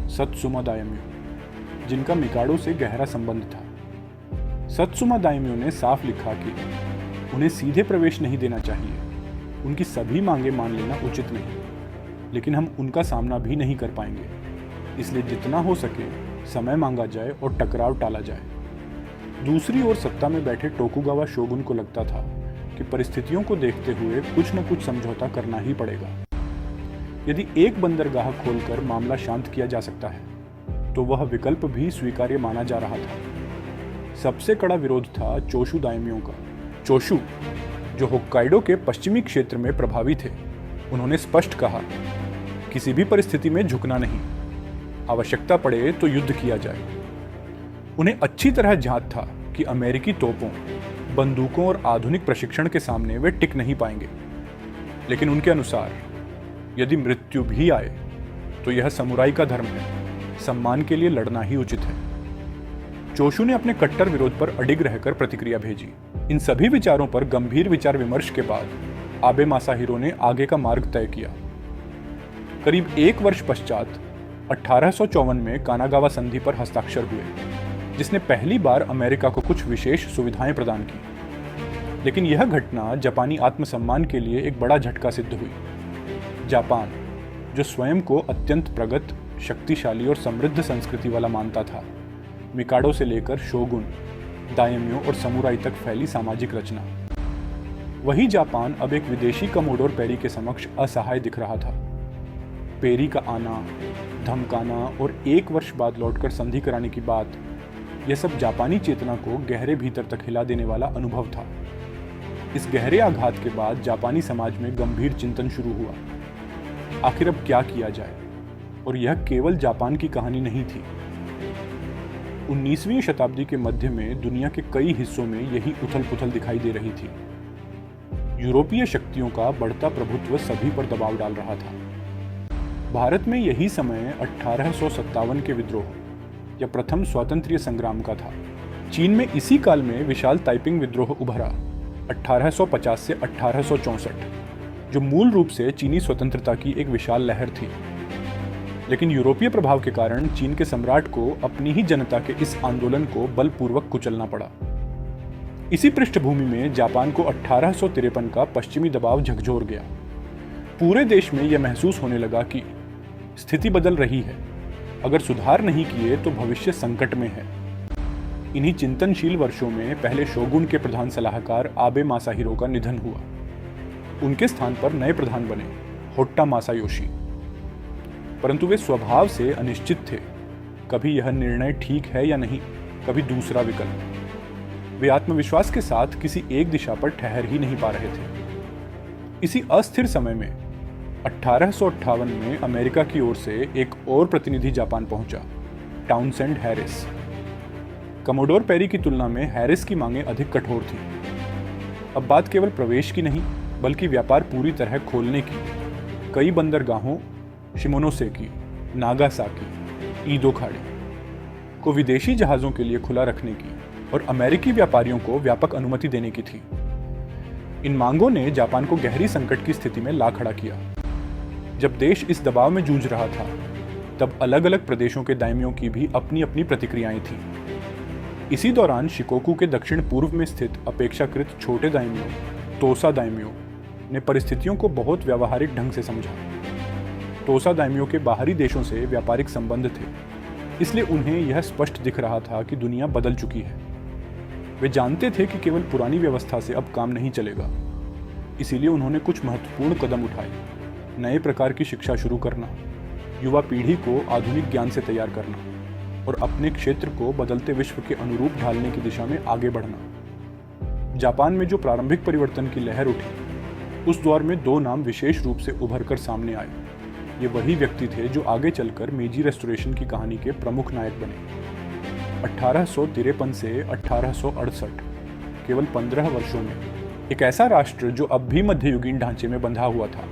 सत्सुमा दाइम्यो, जिनका मिकाडो से गहरा संबंध था। सत्सुमा दाइम्यो ने साफ लिखा कि उन्हें सीधे प्रवेश नहीं देना चाहिए, उनकी सभी मांगें मान लेना उचित नहीं, लेकिन हम उनका सामना भी नहीं कर पाएंगे, इसलिए जितना हो सके समय मांगा जाए और टकराव टाला जाए। दूसरी ओर सत्ता में बैठे टोकुगावा शोगुन को लगता था कि परिस्थितियों को देखते हुए कुछ न कुछ समझौता करना ही पड़ेगा। यदि एक बंदरगाह खोलकर मामला शांत किया जा सकता है तो वह विकल्प भी स्वीकार्य माना जा रहा था। सबसे कड़ा विरोध था चोशु दाइम्यों का। चोशु, जो होक्काइडो के पश्चिमी क्षेत्र में प्रभावी थे, उन्होंने स्पष्ट कहा, किसी भी परिस्थिति में झुकना नहीं, आवश्यकता पड़े तो युद्ध किया जाए। उन्हें अच्छी तरह झांक था कि अमेरिकी तोपों, बंदूकों और आधुनिक प्रशिक्षण के सामने वे टिक नहीं पाएंगे। लेकिन उनके अनुसार यदि मृत्यु भी आए तो यह समुराई का धर्म है, सम्मान के लिए लड़ना ही उचित है। चोशु ने अपने कट्टर विरोध पर अडिग रहकर प्रतिक्रिया भेजी। इन सभी विचारों पर गंभीर विचार विमर्श के बाद आबे मासाहिरो ने आगे का मार्ग तय किया। करीब एक वर्ष पश्चात 1854 में कानागावा संधि पर हस्ताक्षर हुए, जिसने पहली बार अमेरिका को कुछ विशेष सुविधाएं प्रदान की। लेकिन यह घटना जापानी आत्मसम्मान के लिए एक बड़ा झटका सिद्ध हुई। जापान, जो स्वयं को अत्यंत प्रगत, शक्तिशाली और समृद्ध संस्कृति वाला मानता था, मिकाडो से लेकर शोगुन, दाइम्यो और समुराई तक फैली सामाजिक रचना, वही जापान अब एक विदेशी कमोडोर पेरी के समक्ष असहाय दिख रहा था। पेरी का आना, धमकाना और एक वर्ष बाद लौटकर संधि कराने की बात, यह सब जापानी चेतना को गहरे भीतर तक हिला देने वाला अनुभव था। इस गहरे आघात के बाद जापानी समाज में गंभीर चिंतन शुरू हुआ, आखिर अब क्या किया जाए। और यह केवल जापान की कहानी नहीं थी। 19वीं शताब्दी के मध्य में दुनिया के कई हिस्सों में यही उथल पुथल दिखाई दे रही थी। यूरोपीय शक्तियों का बढ़ता प्रभुत्व सभी पर दबाव डाल रहा था। भारत में यही समय 1857 के विद्रोह या प्रथम स्वातंत्र्य संग्राम का था। चीन में इसी काल में विशाल ताइपिंग विद्रोह उभरा 1850 से 1864, जो मूल रूप से चीनी स्वतंत्रता की एक विशाल लहर थी। लेकिन यूरोपीय प्रभाव के कारण चीन के सम्राट को अपनी ही जनता के इस आंदोलन को बलपूर्वक कुचलना पड़ा। इसी पृष्ठभूमि में जापान को 1853 का पश्चिमी दबाव झकझोर गया। पूरे देश में यह महसूस होने लगा कि स्थिति बदल रही है, अगर सुधार नहीं किए तो भविष्य संकट में है। इन्हीं चिंतनशील वर्षों में पहले शोगुन के प्रधान सलाहकार आबे मासाहिरो का निधन हुआ। उनके स्थान पर नए प्रधान बने होट्टा मासायोशी, परंतु वे स्वभाव से अनिश्चित थे। कभी यह निर्णय ठीक है या नहीं, कभी दूसरा विकल्प। वे आत्मविश्वास के साथ किसी एक दिशा पर ठहर ही नहीं पा रहे थे। इसी अस्थिर समय में 1858 में अमेरिका की ओर से एक और प्रतिनिधि जापान पहुंचा, टाउनसेंड हैरिस। कमोडोर पेरी की तुलना में हैरिस की मांगें अधिक कठोर थीं। अब बात केवल प्रवेश की नहीं, बल्कि व्यापार पूरी तरह खोलने की, कई बंदरगाहों, शिमोनोसेकी, नागासाकी, ईदो खाड़ी को विदेशी जहाज़ों के लिए खुला रखने की और अमेरिकी व्यापारियों को व्यापक अनुमति देने की थी। इन मांगों ने जापान को गहरी संकट की स्थिति में ला खड़ा किया। जब देश इस दबाव में जूझ रहा था, तब अलग अलग प्रदेशों के दाइम्यों की भी अपनी अपनी प्रतिक्रियाएं थीं। इसी दौरान शिकोकू के दक्षिण पूर्व में स्थित अपेक्षाकृत छोटे दाइम्यो, तोसा दाइम्यो, ने परिस्थितियों को बहुत व्यावहारिक ढंग से समझा। तोसा दाइम्यो के बाहरी देशों से व्यापारिक संबंध थे, इसलिए उन्हें यह स्पष्ट दिख रहा था कि दुनिया बदल चुकी है। वे जानते थे कि केवल पुरानी व्यवस्था से अब काम नहीं चलेगा, इसीलिए उन्होंने कुछ महत्वपूर्ण कदम उठाए। नए प्रकार की शिक्षा शुरू करना, युवा पीढ़ी को आधुनिक ज्ञान से तैयार करना और अपने क्षेत्र को बदलते विश्व के अनुरूप ढालने की दिशा में आगे बढ़ना। जापान में जो प्रारंभिक परिवर्तन की लहर उठी, उस दौर में दो नाम विशेष रूप से उभर कर सामने आए। ये वही व्यक्ति थे जो आगे चलकर मेजी रेस्टोरेशन की कहानी के प्रमुख नायक बने। 1853 से 1868, केवल 15 वर्षों में एक ऐसा राष्ट्र जो अब भी मध्ययुगीन ढांचे में बंधा हुआ था,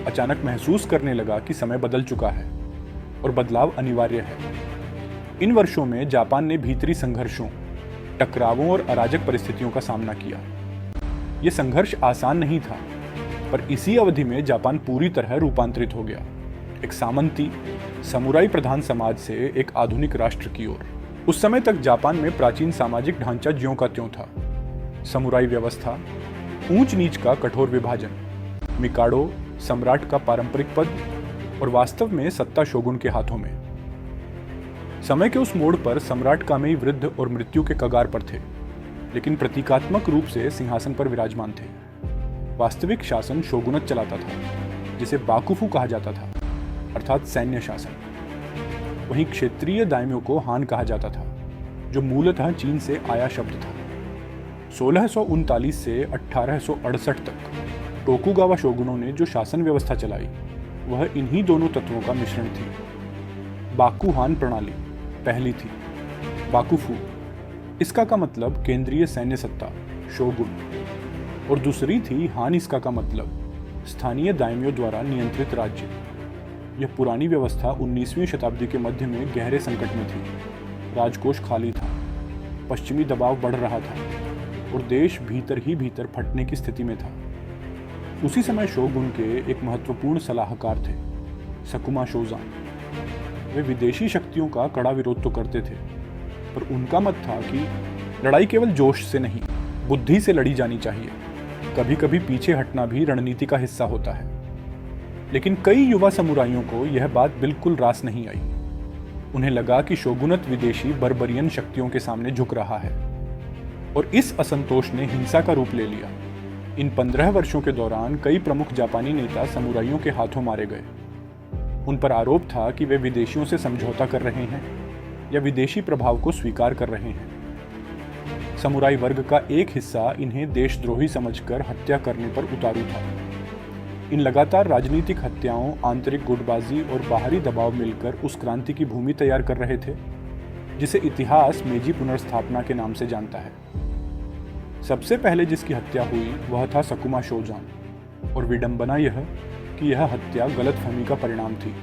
अचानक महसूस करने लगा कि समय बदल चुका है और बदलाव अनिवार्य है। इन वर्षों में जापान ने भीतरी संघर्षों, टकरावों और अराजक परिस्थितियों का सामना किया। ये संघर्ष आसान नहीं था, पर इसी अवधि में जापान पूरी तरह रूपांतरित हो गया, एक सामंती, समुराई प्रधान समाज से एक आधुनिक राष्ट्र की ओर। उस समय तक जापान में प्राचीन सामाजिक ढांचा ज्यों का त्यों था। समुराई व्यवस्था, ऊंच नीच का कठोर विभाजन, मिकाडो सम्राट का पारंपरिक पद और वास्तव में सत्ता शोगुन के हाथों में। समय के उस मोड़ पर सम्राट कामेई वृद्ध और मृत्यु के कगार पर थे, लेकिन प्रतीकात्मक रूप से सिंहासन पर विराजमान थे। वास्तविक शासन शोगुनत चलाता था, जिसे बाकुफू कहा जाता था, अर्थात सैन्य शासन। वहीं क्षेत्रीय दाइम्यो को हान कहा जाता था, जो मूलतः चीन से आया शब्द था। 1639 से 1868 तक टोकुगावा शोगुनों ने जो शासन व्यवस्था चलाई, वह इन्हीं दोनों तत्वों का मिश्रण थी। बाकुहान प्रणाली पहली थी, बाकुफू, इसका का मतलब केंद्रीय सैन्य सत्ता, शोगुन, और दूसरी थी हान, इसका का मतलब स्थानीय दाइम्यो द्वारा नियंत्रित राज्य। यह पुरानी व्यवस्था 19वीं शताब्दी के मध्य में गहरे संकट में थी। राजकोष खाली था, पश्चिमी दबाव बढ़ रहा था और देश भीतर ही भीतर फटने की स्थिति में था। उसी समय शोगुन के एक महत्वपूर्ण सलाहकार थे, सकुमा शोजान। वे विदेशी शक्तियों का कड़ा विरोध तो करते थे, पर उनका मत था कि लड़ाई केवल जोश से नहीं, बुद्धि से लड़ी जानी चाहिए। कभी कभी पीछे हटना भी रणनीति का हिस्सा होता है। लेकिन कई युवा समुराइयों को यह बात बिल्कुल रास नहीं आई। उन्हें लगा कि शोगुनत विदेशी बर्बरियन शक्तियों के सामने झुक रहा है, और इस असंतोष ने हिंसा का रूप ले लिया। इन 15 वर्षों के दौरान कई प्रमुख जापानी नेता समुराइयों के हाथों मारे गए। उन पर आरोप था कि वे विदेशियों से समझौता कर रहे हैं या विदेशी प्रभाव को स्वीकार कर रहे हैं। समुराई वर्ग का एक हिस्सा इन्हें देशद्रोही समझकर हत्या करने पर उतारू था। इन लगातार राजनीतिक हत्याओं, आंतरिक गुटबाजी और बाहरी दबाव मिलकर उस क्रांति की भूमि तैयार कर रहे थे, जिसे इतिहास मेजी पुनर्स्थापना के नाम से जानता है। सबसे पहले जिसकी हत्या हुई वह था सकुमा शोजान, और विडंबना यह कि यह हत्या गलतफहमी का परिणाम थी।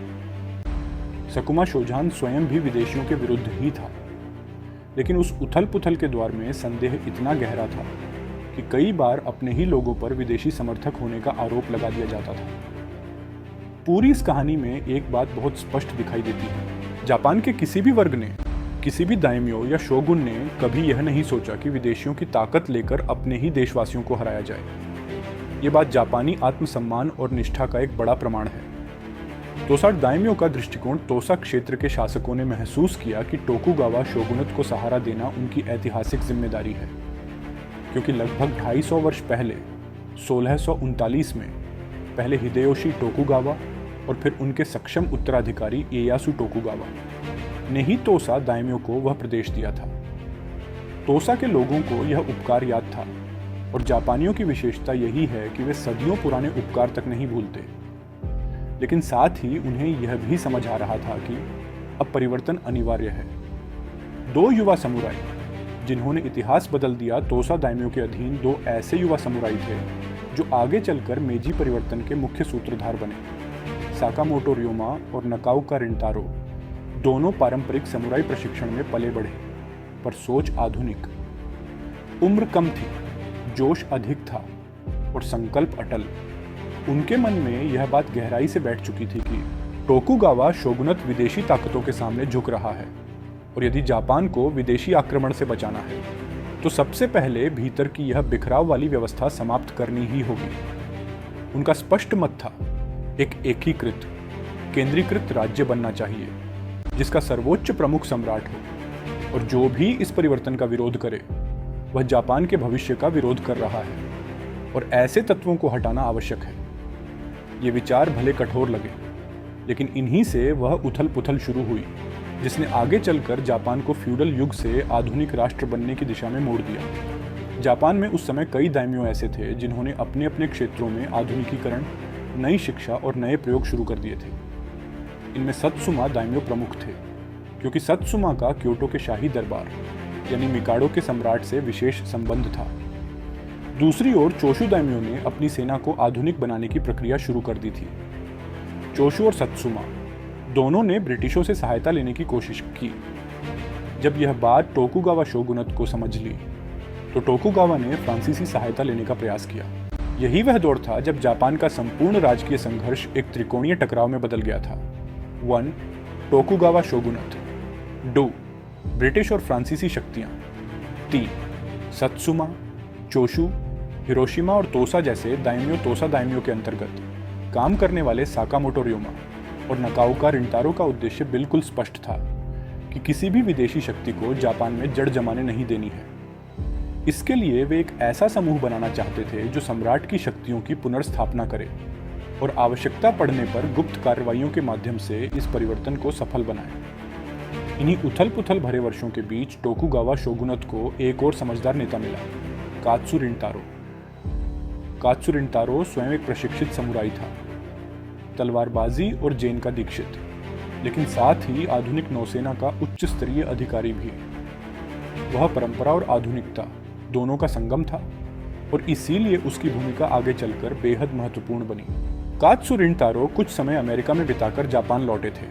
सकुमा शोजान स्वयं भी विदेशियों के विरुद्ध ही था, लेकिन उस उथल पुथल के दौर में संदेह इतना गहरा था कि कई बार अपने ही लोगों पर विदेशी समर्थक होने का आरोप लगा दिया जाता था। पूरी इस कहानी में एक बात बहुत स्पष्ट दिखाई देती है, जापान के किसी भी वर्ग ने, किसी भी दाइम्यो या शोगुन ने कभी यह नहीं सोचा कि विदेशियों की ताकत लेकर अपने ही देशवासियों को हराया जाए। ये बात जापानी आत्मसम्मान और निष्ठा का एक बड़ा प्रमाण है। तोसा दाइम्यो का दृष्टिकोण, तोसा क्षेत्र के शासकों ने महसूस किया कि टोकुगावा शोगुनत को सहारा देना उनकी ऐतिहासिक जिम्मेदारी है, क्योंकि लगभग 250 वर्ष पहले 1639 में पहले हिदेयोशी टोकुगावा और फिर उनके सक्षम उत्तराधिकारी इएयासु टोकुगावा ने ही तोसा दाइम्यो को वह प्रदेश दिया था। तोसा के लोगों को यह उपकार याद था, और जापानियों की विशेषता यही है कि वे सदियों पुराने उपकार तक नहीं भूलते। लेकिन साथ ही उन्हें यह भी समझ आ रहा था कि अब परिवर्तन अनिवार्य है। दो युवा समुराई जिन्होंने इतिहास बदल दिया, तोसा दाइम्यो के अधीन दो ऐसे युवा समुराई थे जो आगे चलकर मेजी परिवर्तन के मुख्य सूत्रधार बने। साकामोटो रियोमा और नकाउका रिंटारो दोनों पारंपरिक समुराई प्रशिक्षण में पले बढ़े, पर सोच आधुनिक। उम्र कम थी, जोश अधिक था और संकल्प अटल। उनके मन में यह बात गहराई से बैठ चुकी थी कि टोकुगावा शोगुनत विदेशी ताकतों के सामने झुक रहा है और यदि जापान को विदेशी आक्रमण से बचाना है तो सबसे पहले भीतर की यह बिखराव वाली व्यवस्था समाप्त करनी ही होगी। उनका स्पष्ट मत था, एक एकीकृत केंद्रीकृत राज्य बनना चाहिए जिसका सर्वोच्च प्रमुख सम्राट हो, और जो भी इस परिवर्तन का विरोध करे वह जापान के भविष्य का विरोध कर रहा है और ऐसे तत्वों को हटाना आवश्यक है। ये विचार भले कठोर लगे, लेकिन इन्हीं से वह उथल पुथल शुरू हुई जिसने आगे चलकर जापान को फ्यूडल युग से आधुनिक राष्ट्र बनने की दिशा में मोड़ दिया। जापान में उस समय कई दाइम्यो ऐसे थे जिन्होंने अपने अपने क्षेत्रों में आधुनिकीकरण, नई शिक्षा और नए प्रयोग शुरू कर दिए थे। इनमें सत्सुमा दाइम्यो प्रमुख थे, क्योंकि सत्सुमा का क्योटो के शाही दरबार यानी मिकाडो के सम्राट से विशेष संबंध था। दूसरी ओर चोशु दाइम्यो ने अपनी सेना को आधुनिक बनाने की प्रक्रिया शुरू कर दी थी। चोशु और सत्सुमा दोनों ने ब्रिटिशों से सहायता लेने की कोशिश की। जब यह बात टोकुगावा शोगुनत को समझ ली तो टोकुगावा ने फ्रांसीसी सहायता लेने का प्रयास किया। यही वह दौर था जब जापान का संपूर्ण राजकीय संघर्ष एक त्रिकोणीय टकराव में बदल गया था। 1. टोकुगावा शोगुनत। 2. ब्रिटिश और फ्रांसीसी शक्तियां। 3. सत्सुमा, चोशु, हिरोशिमा और तोसा जैसे दाइम्यो तोसा दाइम्यो के अंतर्गत काम करने वाले साकामोटो रियोमा और नकाओका रिंटारो का उद्देश्य बिल्कुल स्पष्ट था कि किसी भी विदेशी शक्ति को जापान में जड़ जमाने नहीं देनी है। इसके लिए वे एक ऐसा समूह बनाना चाहते थे जो सम्राट की शक्तियों की पुनर्स्थापना करे और आवश्यकता पड़ने पर गुप्त कार्रवाइयों के माध्यम से इस परिवर्तन को सफल बनाए। इन्हीं उथल पुथल भरे वर्षों के बीच टोकुगावा शोगुनत को एक और समझदार नेता मिला, कात्सु रिंटारो। कात्सु रिंटारो स्वयं एक प्रशिक्षित समुराई था, तलवारबाजी और जेन का दीक्षित, लेकिन साथ ही आधुनिक नौसेना का उच्च स्तरीय अधिकारी भी। वह परंपरा और आधुनिकता दोनों का संगम था और इसीलिए उसकी भूमिका आगे चलकर बेहद महत्वपूर्ण बनी। कात्सु रिंटारो कुछ समय अमेरिका में बिताकर जापान लौटे थे।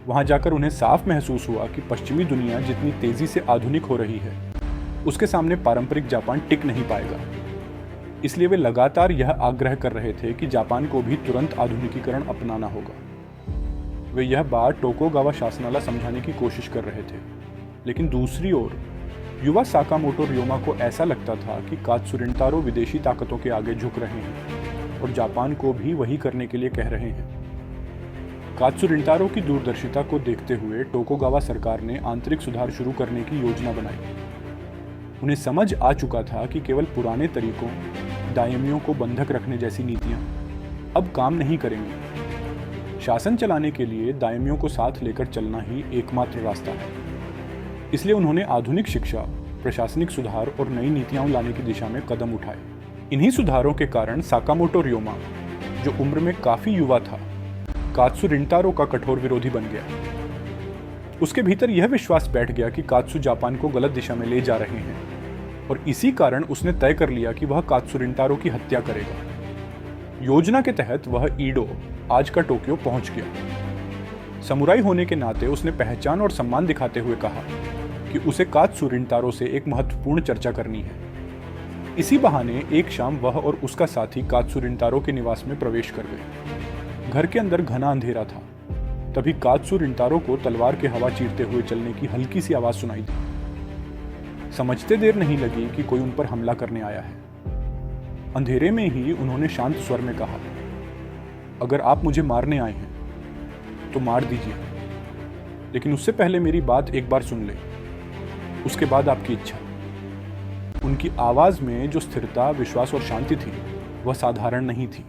वहां जाकर उन्हें साफ महसूस हुआ कि पश्चिमी दुनिया जितनी तेजी से आधुनिक हो रही है उसके सामने पारंपरिक जापान टिक नहीं पाएगा। इसलिए वे लगातार यह आग्रह कर रहे थे कि जापान को भी तुरंत आधुनिकीकरण अपनाना होगा। वे यह बात टोकुगावा शासनाला समझाने की कोशिश कर रहे थे, लेकिन दूसरी ओर युवा साकामोटो रियोमा को ऐसा लगता था कि कात्सु रिंटारो विदेशी ताकतों के आगे झुक रहे हैं और जापान को भी वही करने के लिए कह रहे हैं। कात्सु रिंटारो की दूरदर्शिता को देखते हुए टोकुगावा सरकार ने आंतरिक सुधार शुरू करने की योजना बनाई। उन्हें समझ आ चुका था कि केवल पुराने तरीकों, दाइम्यों को बंधक रखने जैसी नीतियां अब काम नहीं करेंगी। शासन चलाने के लिए दाइम्यों को साथ लेकर चलना ही एकमात्र रास्ता है। इसलिए उन्होंने आधुनिक शिक्षा, प्रशासनिक सुधार और नई नीतियां लाने की दिशा में कदम उठाए। इन्हीं सुधारों के कारण साकामोटो रियोमा, जो उम्र में काफी युवा था, कात्सु रिंटारो का कठोर विरोधी बन गया। उसके भीतर यह विश्वास बैठ गया कि कात्सु जापान को गलत दिशा में ले जा रहे हैं और इसी कारण उसने तय कर लिया कि वह कात्सु रिंटारो की हत्या करेगा। योजना के तहत वह ईडो, आज का टोक्यो, पहुंच गया। समुराई होने के नाते उसने पहचान और सम्मान दिखाते हुए कहा कि उसे कात्सु रिंटारो से एक महत्वपूर्ण चर्चा करनी है। इसी बहाने एक शाम वह और उसका साथी कात्सु रिंटारो के निवास में प्रवेश कर गए। घर के अंदर घना अंधेरा था। तभी कात्सु रिंटारो को तलवार के हवा चीरते हुए चलने की हल्की सी आवाज सुनाई दी। समझते देर नहीं लगी कि कोई उन पर हमला करने आया है। अंधेरे में ही उन्होंने शांत स्वर में कहा, अगर आप मुझे मारने आए हैं तो मार दीजिए, लेकिन उससे पहले मेरी बात एक बार सुन ले, उसके बाद आपकी इच्छा। उनकी आवाज में जो स्थिरता, विश्वास और शांति थी वह साधारण नहीं थी।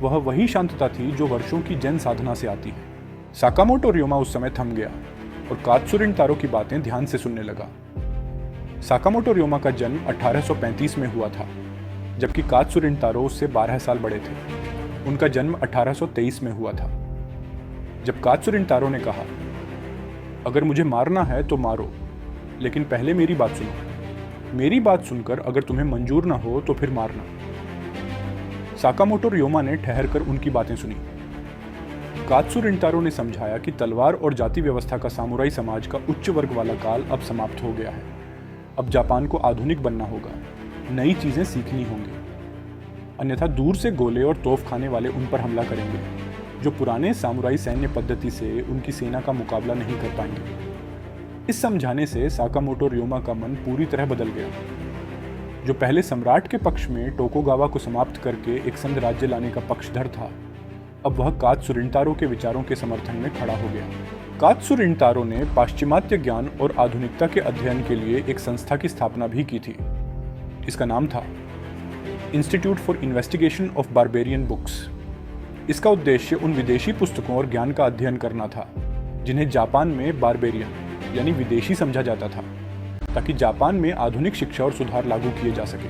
वह वही शांतता थी जो वर्षों की जन साधना से आती है। साकामोटो रियोमा उस समय थम गया और कात्सु रिंटारो की बातें ध्यान से सुनने लगा। साकामोटो रियोमा का जन्म 1835 में हुआ था, जबकि कात्सु रिंटारो उससे 12 साल बड़े थे। उनका जन्म 1823 में हुआ था। जब कात्सु रिंटारो ने कहा, अगर मुझे मारना है तो मारो, लेकिन पहले मेरी बात सुनो। मेरी बात सुनकर अगर तुम्हें मंजूर ना हो तो फिर मारना। साकामोटो रियोमा ने ठहरकर उनकी बातें सुनी। कात्सु रिंटारो ने समझाया कि तलवार और जाति व्यवस्था का सामुराई समाज का उच्च वर्ग वाला काल अब समाप्त हो गया है। अब जापान को आधुनिक बनना होगा, नई चीजें सीखनी होंगी। अन्यथा दूर से गोले और तोप खाने वाले उन पर हमला करेंगे, जो पुराने सामुराई सैन्य पद्धति से उनकी सेना का मुकाबला नहीं कर पाएंगे। इस समझाने से साकामोटो रियोमा का मन पूरी तरह बदल गया। जो पहले सम्राट के पक्ष में टोकुगावा को समाप्त करके एक संघ राज्य लाने का पक्षधर था, अब वह कात्सुरिनतारो के विचारों के समर्थन में खड़ा हो गया। कात्सुरिनतारो ने पाश्चिमात्य ज्ञान और आधुनिकता के अध्ययन के लिए एक संस्था की स्थापना भी की थी। इसका नाम था institute for investigation of barbarian books. इसका उद्देश्य उन विदेशी पुस्तकों और ज्ञान का अध्ययन करना था जिन्हें जापान में बारबेरियन यानी विदेशी समझा जाता था, ताकि जापान में आधुनिक शिक्षा और सुधार लागू किए जा सके।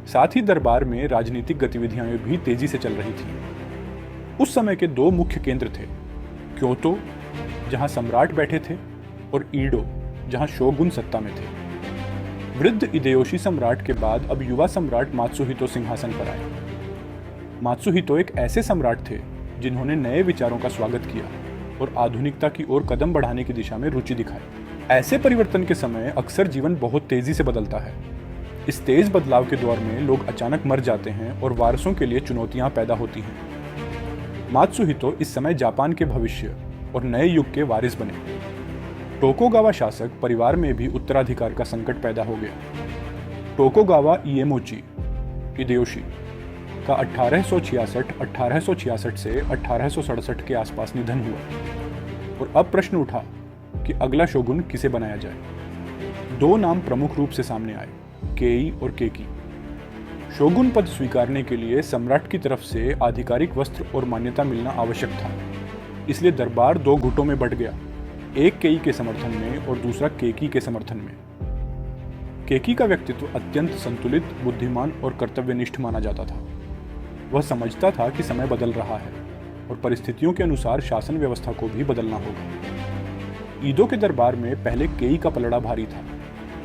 साथ ही दरबार में राजनीतिक गतिविधियां भी तेजी से चल रही थी। उस समय के दो मुख्य केंद्र थे, क्योतो जहां सम्राट बैठे थे और ईडो जहां शोगुन सत्ता में थे। वृद्ध हिदेयोशी सम्राट के बाद अब युवा सम्राट मात्सुहितो सिंहासन पर आए। मात्सुहितो एक ऐसे सम्राट थे जिन्होंने नए विचारों का स्वागत किया और आधुनिकता की ओर कदम बढ़ाने की दिशा में रुचि दिखाई। ऐसे परिवर्तन के समय अक्सर जीवन बहुत तेजी से बदलता है। इस तेज बदलाव के दौर में लोग अचानक मर जाते हैं और वारसों के लिए चुनौतियां पैदा होती हैं। मात्सुहितो इस समय जापान के भविष्य और नए युग के वारिस बने। टोकुगावा शासक परिवार में भी उत्तराधिकार का संकट पैदा हो गया। टोकुगावा इएमोची हिदेयोशी का 1866 से 1867 के आसपास निधन हुआ और अब प्रश्न उठा कि अगला शोगुन किसे बनाया जाए। दो नाम प्रमुख रूप से सामने आए, केई और केकी। शोगुन पद स्वीकारने के लिए सम्राट की तरफ से आधिकारिक वस्त्र और मान्यता मिलना आवश्यक था, इसलिए दरबार दो गुटों में बंट गया, एक केई के समर्थन में और दूसरा केकी के समर्थन में। केकी का व्यक्तित्व अत्यंत संतुलित, बुद्धिमान और कर्तव्यनिष्ठ माना जाता था। वह समझता था कि समय बदल रहा है और परिस्थितियों के अनुसार शासन व्यवस्था को भी बदलना होगा। ईदो के दरबार में पहले केई का पलड़ा भारी था,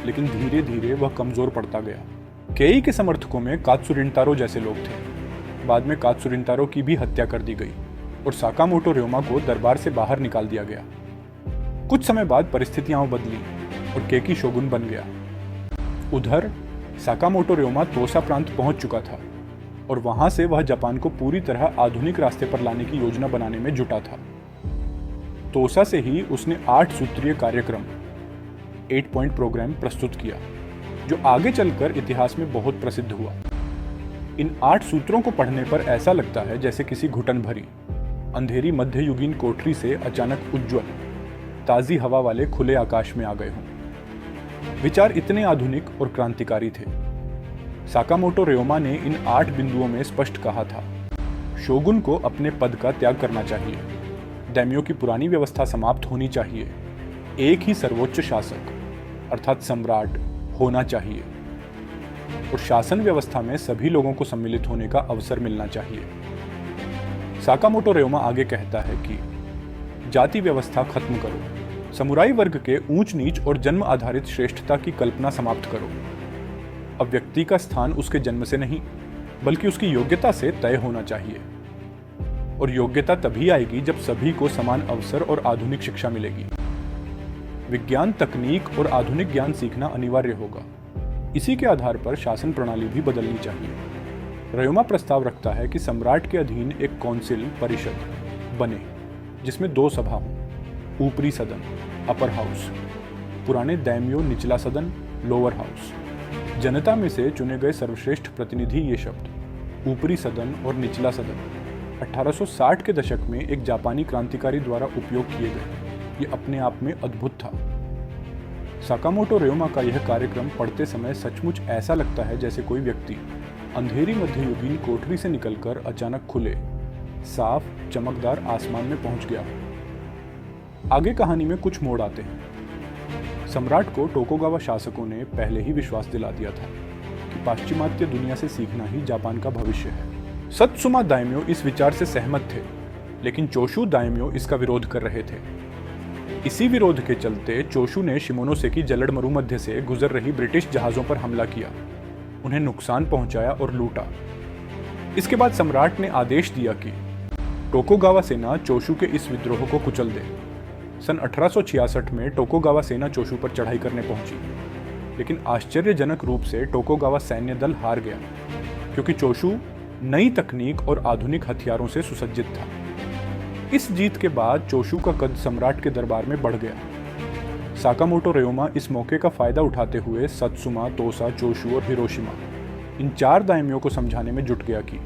लेकिन धीरे धीरे वह कमजोर पड़ता गया। केई के समर्थकों में कात्सुरिनतारो जैसे लोग थे। बाद में कात्सुरिनतारो की भी हत्या कर दी गई और साकामोटो रियोमा को दरबार से बाहर निकाल दिया गया। कुछ समय बाद परिस्थितियां बदली और केकी शोगुन बन गया। उधर साकामोटो रियोमा तोसा प्रांत पहुंच चुका था और वहां से वह जापान को पूरी तरह आधुनिक रास्ते पर लाने की योजना बनाने में जुटा था। तोसा से ही उसने 8 सूत्रीय कार्यक्रम 8 पॉइंट प्रोग्राम प्रस्तुत किया, जो आगे चलकर इतिहास में बहुत प्रसिद्ध हुआ। इन 8 सूत्रों को पढ़ने पर ऐसा लगता है जैसे किसी घुटन भरी अंधेरी मध्ययुगीन कोठरी से अचानक उज्ज्वल ताजी हवा वाले खुले आकाश में आ गए हों। विचार इतने आधुनिक और क्रांतिकारी थे। साकामोटो रियोमा ने इन 8 बिंदुओं में स्पष्ट कहा था, शोगुन को अपने पद का त्याग करना चाहिए, दैम्यो की पुरानी व्यवस्था समाप्त होनी चाहिए, एक ही सर्वोच्च शासक अर्थात सम्राट होना चाहिए और शासन व्यवस्था में सभी लोगों को सम्मिलित होने का अवसर मिलना चाहिए। साकामोटो रियोमा आगे कहता है कि जाति व्यवस्था खत्म करो, समुराई वर्ग के ऊंच नीच और जन्म आधारित श्रेष्ठता की कल्पना समाप्त करो। अब व्यक्ति का स्थान उसके जन्म से नहीं बल्कि उसकी योग्यता से तय होना चाहिए, और योग्यता तभी आएगी जब सभी को समान अवसर और आधुनिक शिक्षा मिलेगी। विज्ञान, तकनीक और आधुनिक ज्ञान सीखना अनिवार्य होगा। इसी के आधार पर शासन प्रणाली भी बदलनी चाहिए। रियोमा प्रस्ताव रखता है कि सम्राट के अधीन एक कौंसिल परिषद बने जिसमें 2 सभा हों, ऊपरी सदन अपर हाउस, पुराने दैम्यो निचला सदन लोअर हाउस, जनता में से चुने गए सर्वश्रेष्ठ प्रतिनिधि। ये शब्द ऊपरी सदन और निचला सदन 1860 के दशक में एक जापानी क्रांतिकारी द्वारा उपयोग किए गए। ये अपने आप में अद्भुत था। साकामोटो रियोमा का यह कार्यक्रम पढ़ते समय सचमुच ऐसा लगता है जैसे कोई व्यक्ति अंधेरी मध्ययुगीन कोठरी से निकलकर अचानक खुले साफ चमकदार आसमान में पहुंच गया। आगे कहानी में कुछ मोड़ आते हैं। सम्राट को टोकुगावा शासकों ने पहले ही विश्वास दिला दिया था कि पाश्चिमात्य दुनिया से सीखना ही जापान का भविष्य है। सत्सुमा दाइम्यो इस विचार से सहमत थे, लेकिन चोशु दाइम्यो इसका विरोध कर रहे थे। इसी विरोध के चलते चोशु ने शिमोनोसेकी जलड़ मरुमध्य से गुजर रही ब्रिटिश जहाजों पर हमला किया, उन्हें नुकसान पहुंचाया और लूटा। इसके बाद सम्राट ने आदेश दिया कि टोकुगावा सेना चोशु के इस विद्रोह को कुचल दे। सन 1866 में टोकुगावा सेना चोशु पर चढ़ाई करने पहुंची, लेकिन आश्चर्यजनक रूप से टोकुगावा सैन्य दल हार गया। क्योंकि चोशू नई तकनीक और आधुनिक हथियारों से सुसज्जित था। इस जीत के बाद चोशू का कद सम्राट के दरबार में बढ़ गया। साकामोटो रेओमा इस मौके का फायदा उठाते हुए सत्सुमा, तोसा, चोशू और हिरोशिमा इन 4 दाइम्यों को समझाने में जुट गया कि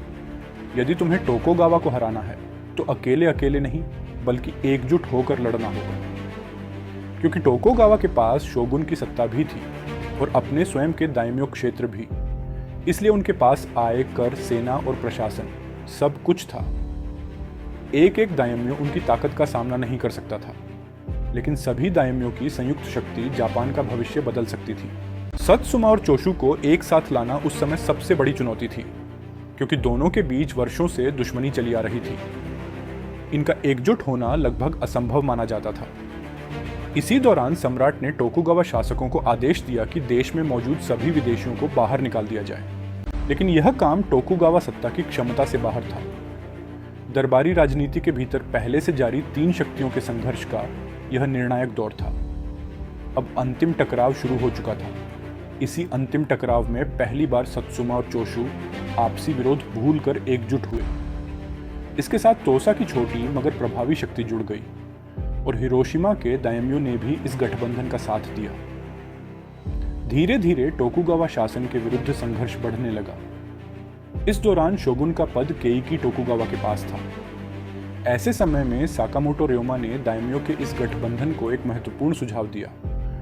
यदि तुम्हें टोकुगावा को हराना है तो अकेले अकेले नहीं बल्कि एकजुट होकर लड़ना होगा। क्योंकि टोकुगावा के पास शोगुन की सत्ता भी थी और अपने स्वयं के दाइम्यो क्षेत्र भी, इसलिए उनके पास आय, कर, सेना और प्रशासन सब कुछ था। एक एक दाइम्यो उनकी ताकत का सामना नहीं कर सकता था, लेकिन सभी दाइम्यों की संयुक्त शक्ति जापान का भविष्य बदल सकती थी। सत्सुमा और चोशू को एक साथ लाना उस समय सबसे बड़ी चुनौती थी, क्योंकि दोनों के बीच वर्षों से दुश्मनी चली आ रही थी। इनका एकजुट होना लगभग असंभव माना जाता था। इसी दौरान सम्राट ने टोकुगावा शासकों को आदेश दिया कि देश में मौजूद सभी विदेशियों को बाहर निकाल दिया जाए, लेकिन यह काम टोकुगावा सत्ता की क्षमता से बाहर था। दरबारी राजनीति के भीतर पहले से जारी 3 शक्तियों के संघर्ष का यह निर्णायक दौर था। अब अंतिम टकराव शुरू हो चुका था। इसी अंतिम टकराव में पहली बार सत्सुमा और चोशू आपसी विरोध भूलकर एकजुट हुए। इसके साथ तोसा की छोटी मगर प्रभावी शक्ति जुड़ गई और हिरोशिमा के दाइम्यो ने भी इस गठबंधन का साथ दिया। धीरे धीरे टोकुगावा शासन के विरुद्ध संघर्ष बढ़ने लगा। इस दौरान शोगुन का पद केइकी टोकुगावा के पास था। ऐसे समय में साकामोटो रेओमा ने दाइम्यो के इस गठबंधन को एक महत्वपूर्ण सुझाव दिया।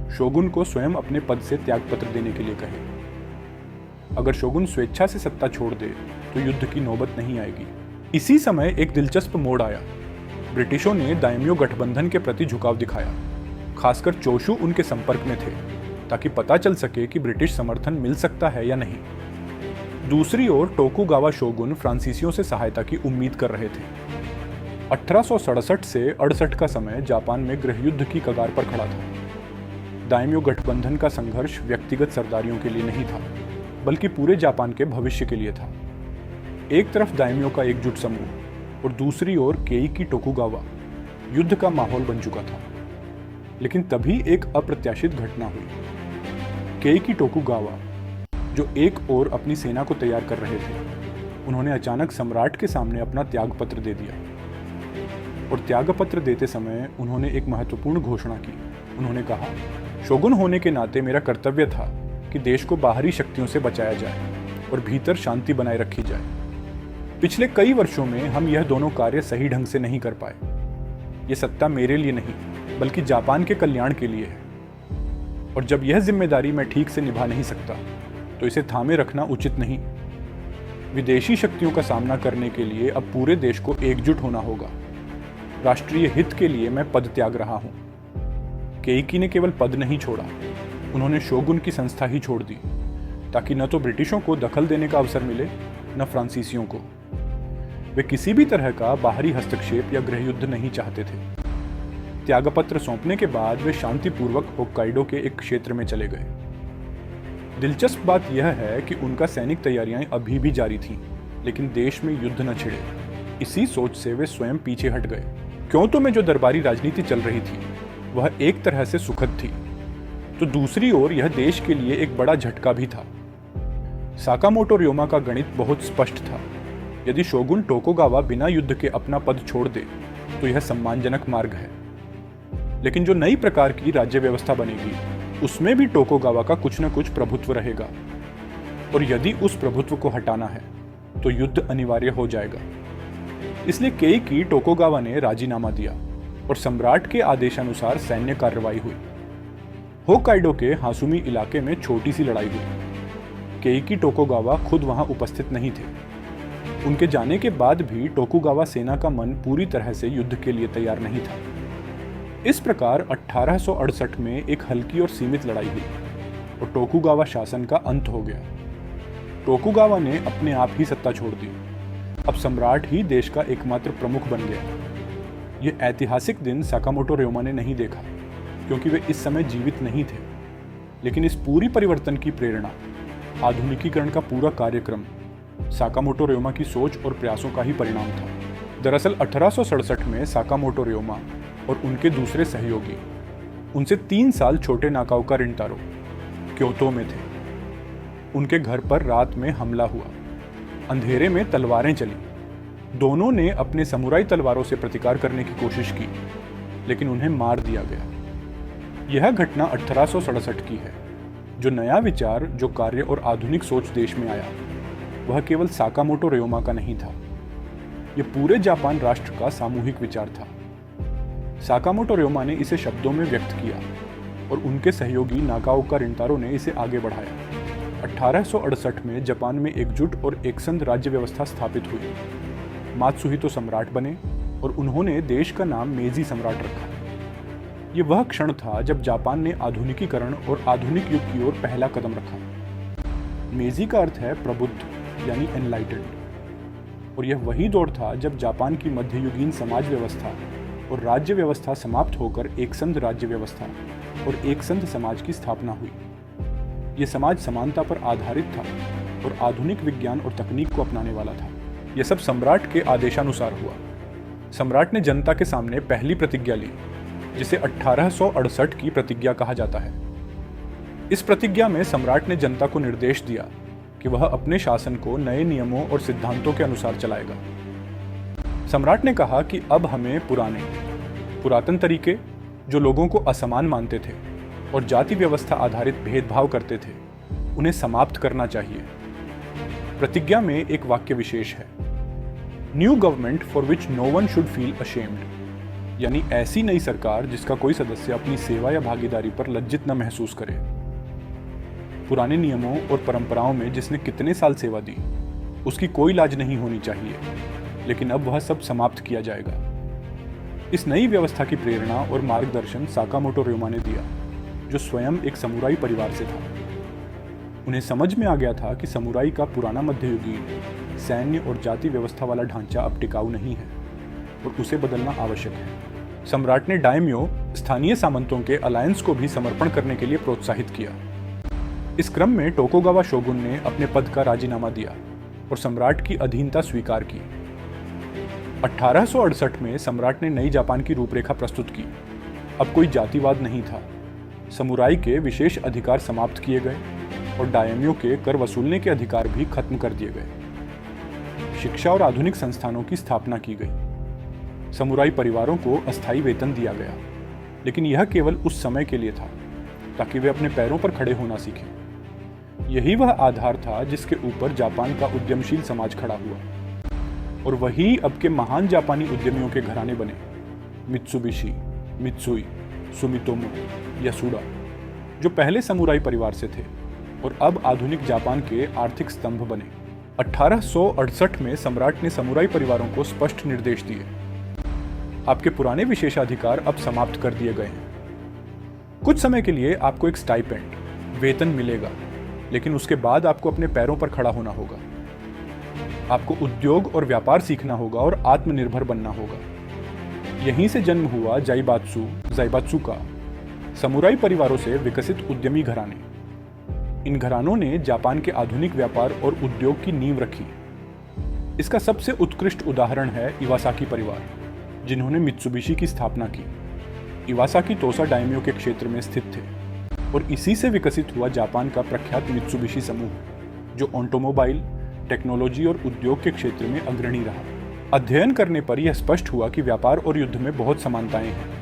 शोगुन को स्वयं अपने पद से त्यागपत्र देने के लिए कहे। अगर शोगुन स्वेच्छा से सत्ता छोड़ दे तो युद्ध की नौबत नहीं आएगी। इसी समय एक दिलचस्प मोड़ आया। ब्रिटिशों ने दाइम्यो गठबंधन के प्रति झुकाव दिखाया। खासकर चोशू उनके संपर्क में थे, ताकि पता चल सके कि ब्रिटिश समर्थन मिल सकता है या नहीं। दूसरी ओर टोकुगावा शोगुन फ्रांसीसियों से सहायता की उम्मीद कर रहे थे। 1867 से 68 का समय जापान में गृहयुद्ध की कगार पर खड़ा था। दाइम्यो गठबंधन का संघर्ष व्यक्तिगत सरदारियों के लिए नहीं था, बल्कि पूरे जापान के भविष्य के लिए था। एक तरफ दाइम्यो का एकजुट समूह और दूसरी ओर केइकी टोकुगावा। युद्ध का माहौल बन चुका था। लेकिन तभी एक अप्रत्याशित घटना हुई। केइकी टोकुगावा, जो एक ओर अपनी सेना को तैयार कर रहे थे, उन्होंने अचानक सम्राट के सामने अपना त्यागपत्र दे दिया। और त्यागपत्र देते समय उन्होंने एक महत्वपूर्ण घोषणा की। उन्होंने कहा, शोगुन होने के नाते मेरा कर्तव्य था कि देश को बाहरी शक्तियों से बचाया जाए और भीतर शांति बनाए रखी जाए। पिछले कई वर्षों में हम यह दोनों कार्य सही ढंग से नहीं कर पाए। यह सत्ता मेरे लिए नहीं, बल्कि जापान के कल्याण के लिए है। और जब यह जिम्मेदारी मैं ठीक से निभा नहीं सकता, तो इसे थामे रखना उचित नहीं। विदेशी शक्तियों का सामना करने के लिए अब पूरे देश को एकजुट होना होगा। राष्ट्रीय हित के लिए मैं पद त्याग रहा हूं। केइकी ने केवल पद नहीं छोड़ा, उन्होंने शोगुन की संस्था ही छोड़ दी, ताकि न तो ब्रिटिशों को दखल देने का अवसर मिले, न फ्रांसीसियों को। वे किसी भी तरह का बाहरी हस्तक्षेप या गृहयुद्ध नहीं चाहते थे। त्यागपत्र सौंपने के बाद वे शांतिपूर्वक होक्काइडो के एक क्षेत्र में चले गए। दिलचस्प बात यह है कि उनका सैनिक तैयारियां अभी भी जारी थीं, लेकिन देश में युद्ध न छिड़े। इसी सोच से वे स्वयं पीछे हट गए। क्योंतो में जो दरबारी राजनीति चल रही थी वह एक तरह से सुखद थी, तो दूसरी ओर यह देश के लिए एक बड़ा झटका भी था। साकामोटो रेओमा का गणित बहुत स्पष्ट था। यदि शोगुन टोकुगावा बिना युद्ध के अपना पद छोड़ दे तो यह सम्मानजनक मार्ग है, लेकिन जो नई प्रकार की राज्य व्यवस्था बनेगी उसमें भी टोकुगावा का कुछ न कुछ प्रभुत्व रहेगा, और यदि उस प्रभुत्व को हटाना है तो युद्ध अनिवार्य हो जाएगा। इसलिए केइकी टोकुगावा ने राजीनामा दिया और सम्राट के आदेशानुसार सैन्य कार्रवाई हुई। होक्काइडो के हासुमी इलाके में छोटी सी लड़ाई हुई। केइकी टोकुगावा खुद वहां उपस्थित नहीं थे। उनके जाने के बाद भी टोकुगावा सेना का मन पूरी तरह से युद्ध के लिए तैयार नहीं था। इस प्रकार 1868 में एक हल्की और सीमित लड़ाई हुई और टोकुगावा शासन का अंत हो गया। टोकुगावा ने अपने आप ही सत्ता छोड़ दी। अब सम्राट ही देश का एकमात्र प्रमुख बन गया। यह ऐतिहासिक दिन साकामोटो रेओमा ने नहीं देखा, क्योंकि वे इस समय जीवित नहीं थे। लेकिन इस पूरी परिवर्तन की प्रेरणा, आधुनिकीकरण का पूरा कार्यक्रम साकामोटो रेओमा की सोच और प्रयासों का ही परिणाम था। दरअसल 1867 में साकामोटो रेओमा और उनके दूसरे सहयोगी उनसे 3 साल छोटे नाकाओका रिंटारो क्योतो में थे। उनके घर पर रात में हमला हुआ अंधेरे में तलवारें चली। दोनों ने अपने समुराई तलवारों से प्रतिकार करने की कोशिश की, लेकिन उन्हें मार दिया गया। यह घटना 1867 की है। जो नया विचार, जो कार्य और आधुनिक सोच देश में आया, वह केवल साकामोटो रियोमा का नहीं था। यह पूरे जापान राष्ट्र का सामूहिक विचार था। साकामोटो रियोमा ने इसे शब्दों में व्यक्त किया और उनके सहयोगी नागाओका रिंटारो ने इसे आगे बढ़ाया। 1868 में जापान में एकजुट और एकसंध राज्य व्यवस्था स्थापित हुई। मात्सुहितो सम्राट बने और उन्होंने देश का नाम मेजी सम्राट रखा। ये वह क्षण था जब जापान ने आधुनिकीकरण और आधुनिक युग की ओर पहला कदम रखा। मेजी का अर्थ है प्रबुद्ध यानी एनलाइटेंड, और यह वही दौर था जब जापान की मध्ययुगीन समाज व्यवस्था और राज्य व्यवस्था समाप्त होकर एकसंध राज्य व्यवस्था और एकसंध समाज की स्थापना हुई। यह समाज समानता पर आधारित था और आधुनिक विज्ञान और तकनीक को अपनाने वाला था। यह सब सम्राट के आदेशानुसार हुआ। सम्राट ने जनता के सामने पहली प्रतिज्ञा ली, जिसे 1868 की प्रतिज्ञा कहा जाता है। इस प्रतिज्ञा में सम्राट ने जनता को निर्देश दिया कि वह अपने शासन को नए नियमों और सिद्धांतों के अनुसार चलाएगा। सम्राट ने कहा कि अब हमें पुरातन तरीके, जो लोगों को असमान मानते थे और जाति व्यवस्था आधारित भेदभाव करते थे, उन्हें समाप्त करना चाहिए। प्रतिज्ञा में एक वाक्य विशेष है, new government for which no one should feel ashamed, यानी ऐसी नई सरकार जिसका कोई सदस्य अपनी सेवा या भागीदारी पर लज्जित न महसूस करे। पुराने नियमों और परंपराओं में जिसने कितने साल सेवा दी, उसकी कोई लाज नहीं होनी चाहिए, लेकिन अब वह सब समाप्त किया जाएगा। इस नई व्यवस्था की प्रेरणा और मार्गदर्शन साकामोटो रियोमा ने दिया, जो स्वयं एक समुराई परिवार से था। उन्हें समझ में आ गया था कि समुराई का पुराना मध्ययुगीन सैन्य और जाति व्यवस्था वाला ढांचा अब टिकाऊ नहीं है और उसे बदलना आवश्यक है। सम्राट ने डायम्यो, स्थानीय सामंतों के अलायंस को भी समर्पण करने के लिए प्रोत्साहित किया। इस क्रम में टोकुगावा शोगुन ने अपने पद का राजीनामा दिया और सम्राट की अधीनता स्वीकार की। 1868 में सम्राट ने नई जापान की रूपरेखा प्रस्तुत की। अब कोई जातिवाद नहीं था। समुराई के विशेष अधिकार समाप्त किए गए और डायम्यो के कर वसूलने के अधिकार भी खत्म कर दिए गए। शिक्षा और आधुनिक संस्थानों की स्थापना की गई। समुराई परिवारों को अस्थायी वेतन दिया गया, लेकिन यह केवल उस समय के लिए था ताकि वे अपने पैरों पर खड़े होना सीखें। यही वह आधार था जिसके ऊपर जापान का उद्यमशील समाज खड़ा हुआ, और वही अब के महान जापानी उद्यमियों के घराने बने। मित्सुबिशी, मित्सुई, सुमितोमो, यासुडा, जो पहले समुराई परिवार से थे और अब आधुनिक जापान के आर्थिक स्तंभ बने। 1868 में सम्राट ने समुराई परिवारों को स्पष्ट निर्देश दिए, आपके पुराने विशेषाधिकार अब समाप्त कर दिए गए हैं। कुछ समय के लिए आपको एक स्टाइपेंड, वेतन मिलेगा, लेकिन उसके बाद आपको अपने पैरों पर खड़ा होना होगा। आपको उद्योग और व्यापार सीखना होगा और आत्मनिर्भर बनना होगा। यहीं से जन्म हुआ जाइबात्सु का समुराई परिवारों से विकसित उद्यमी घराने। इन घरानों ने जापान के आधुनिक व्यापार और उद्योग की नींव रखी। इसका सबसे उत्कृष्ट उदाहरण है इवासाकी परिवार, जिन्होंने मित्सुबिशी की स्थापना की। इवासाकी तोसा डायम्यो के क्षेत्र में स्थित थे और इसी से विकसित हुआ जापान का प्रख्यात मित्सुबिशी समूह, जो ऑटोमोबाइल, टेक्नोलॉजी और उद्योग के क्षेत्र में अग्रणी रहा। अध्ययन करने पर यह स्पष्ट हुआ कि व्यापार और युद्ध में बहुत समानताएं हैं।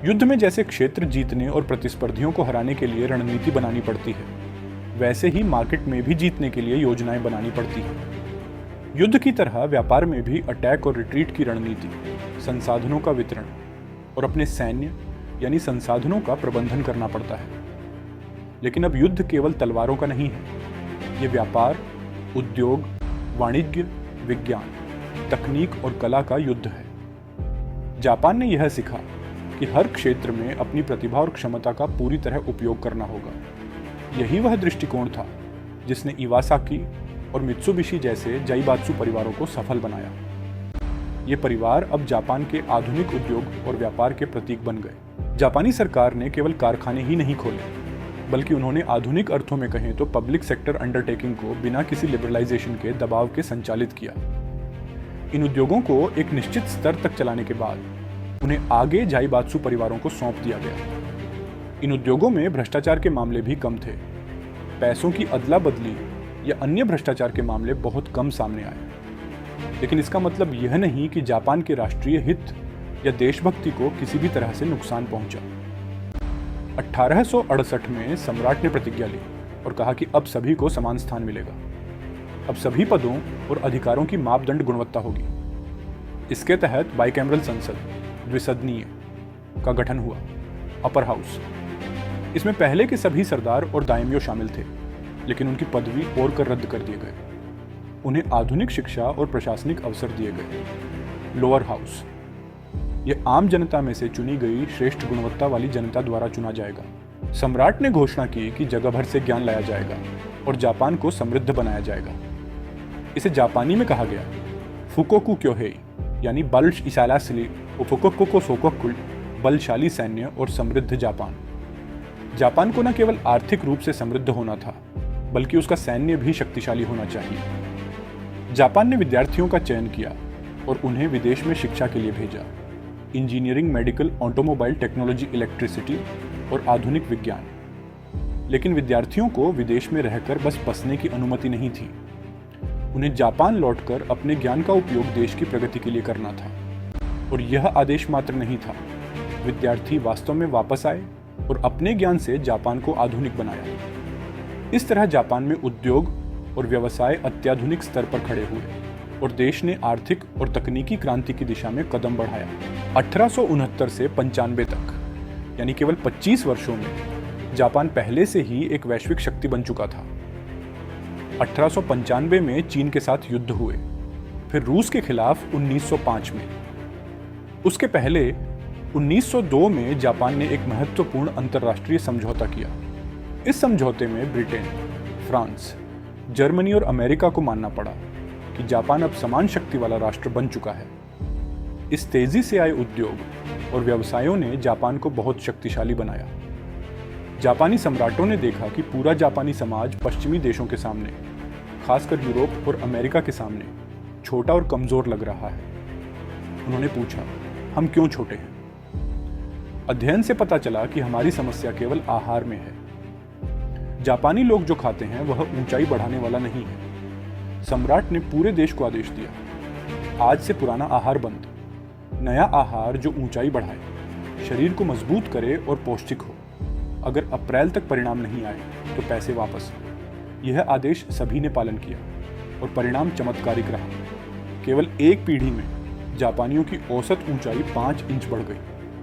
युद्ध में जैसे क्षेत्र जीतने और प्रतिस्पर्धियों को हराने के लिए रणनीति बनानी पड़ती है, वैसे ही मार्केट में भी जीतने के लिए योजनाएं बनानी पड़ती है। युद्ध की तरह व्यापार में भी अटैक और रिट्रीट की रणनीति, संसाधनों का वितरण और अपने सैन्य यानी संसाधनों का प्रबंधन करना पड़ता है। लेकिन अब युद्ध केवल तलवारों का नहीं है। ये व्यापार, उद्योग, वाणिज्य, विज्ञान, तकनीक और कला का युद्ध है। जापान ने यह सीखा कि हर क्षेत्र में अपनी प्रतिभा और क्षमता का पूरी तरह उपयोग करना होगा। यही वह दृष्टिकोण था जिसने इवासाकी और मित्सुबिशी जैसे जाइबात्सु परिवारों को सफल बनाया। ये परिवार अब जापान के आधुनिक उद्योग और व्यापार के प्रतीक बन गए। जापानी सरकार ने केवल कारखाने ही नहीं खोले, बल्कि उन्होंने आधुनिक अर्थों में कहें तो पब्लिक सेक्टर अंडरटेकिंग को बिना किसी लिबरलाइजेशन के दबाव के संचालित किया। इन उद्योगों को एक निश्चित स्तर तक चलाने के बाद उन्हें आगे जाइबात्सु परिवारों को सौंप दिया गया। इन उद्योगों में भ्रष्टाचार के मामले भी कम थे। पैसों की अदला बदली या अन्य भ्रष्टाचार के मामले बहुत कम सामने आए। लेकिन इसका मतलब यह नहीं कि जापान के राष्ट्रीय हित या देशभक्ति को किसी भी तरह से नुकसान पहुंचा। 1868 में सम्राट ने प्रतिज्ञा ली और कहा कि अब सभी को समान स्थान मिलेगा। अब सभी पदों और अधिकारों की मापदंड गुणवत्ता होगी। इसके तहत बाइकैमरल संसद, द्विसदनीय का गठन हुआ, अपर हाउस। इसमें पहले के सभी सरदार और दायमियों शामिल थे, लेकिन उनकी पदवी और कर रद्द कर दिए गए। उन्हें आधुनिक शिक्षा और प्रशासनिक अवसर दिए गए। लोअर हाउस, यह आम जनता में से चुनी गई श्रेष्ठ गुणवत्ता वाली जनता द्वारा चुना जाएगा। सम्राट ने घोषणा की कि जगह भर से ज्ञान लाया जाएगा और जापान को समृद्ध बनाया जाएगा। इसे जापानी में कहा गया फुकोकु क्योहेई, यानी बलशाली फुकोकु सोकोकुल, बलशाली सैन्य और समृद्ध जापान। जापान को न केवल आर्थिक रूप से समृद्ध होना था, बल्कि उसका सैन्य भी शक्तिशाली होना चाहिए। जापान ने विद्यार्थियों का चयन किया और उन्हें विदेश में शिक्षा के लिए भेजा। Engineering, medical, automobile technology, electricity और आधुनिक विज्ञान। लेकिन विद्यार्थियों को विदेश में रहकर बस बसने की अनुमति नहीं थी। उन्हें जापान लौटकर अपने ज्ञान का उपयोग देश की प्रगति के लिए करना था। और यह आदेश मात्र नहीं था, विद्यार्थी वास्तव में वापस आए और अपने ज्ञान से जापान को आधुनिक बनाया। इस तरह जापान में उद्योग और व्यवसाय अत्याधुनिक स्तर पर खड़े हुए और देश ने आर्थिक और तकनीकी क्रांति की दिशा में कदम बढ़ाया। 1869 से 95 तक, यानी केवल 25 वर्षों में जापान पहले से ही एक वैश्विक शक्ति बन चुका था। 1895 में चीन के साथ युद्ध हुए, फिर रूस के खिलाफ 1905 में। उसके पहले 1902 में जापान ने एक महत्वपूर्ण अंतर्राष्ट्रीय समझौता किया। इस समझौते में ब्रिटेन, फ्रांस, जर्मनी और अमेरिका को मानना पड़ा कि जापान अब समान शक्ति वाला राष्ट्र बन चुका है। इस तेजी से आए उद्योग और व्यवसायों ने जापान को बहुत शक्तिशाली बनाया। जापानी सम्राटों ने देखा कि पूरा जापानी समाज पश्चिमी देशों के सामने, खासकर यूरोप और अमेरिका के सामने, छोटा और कमजोर लग रहा है। उन्होंने पूछा, हम क्यों छोटे हैं? अध्ययन से पता चला कि हमारी समस्या केवल आहार में है। जापानी लोग जो खाते हैं वह ऊंचाई बढ़ाने वाला नहीं है। सम्राट ने पूरे देश को आदेश दिया, आज से पुराना आहार बंद, नया आहार जो ऊंचाई बढ़ाए, शरीर को मजबूत करे और पौष्टिक हो। अगर अप्रैल तक परिणाम नहीं आए तो पैसे वापस। यह आदेश सभी ने पालन किया और परिणाम चमत्कारिक रहा। केवल एक पीढ़ी में जापानियों की औसत ऊंचाई 5 इंच बढ़ गई।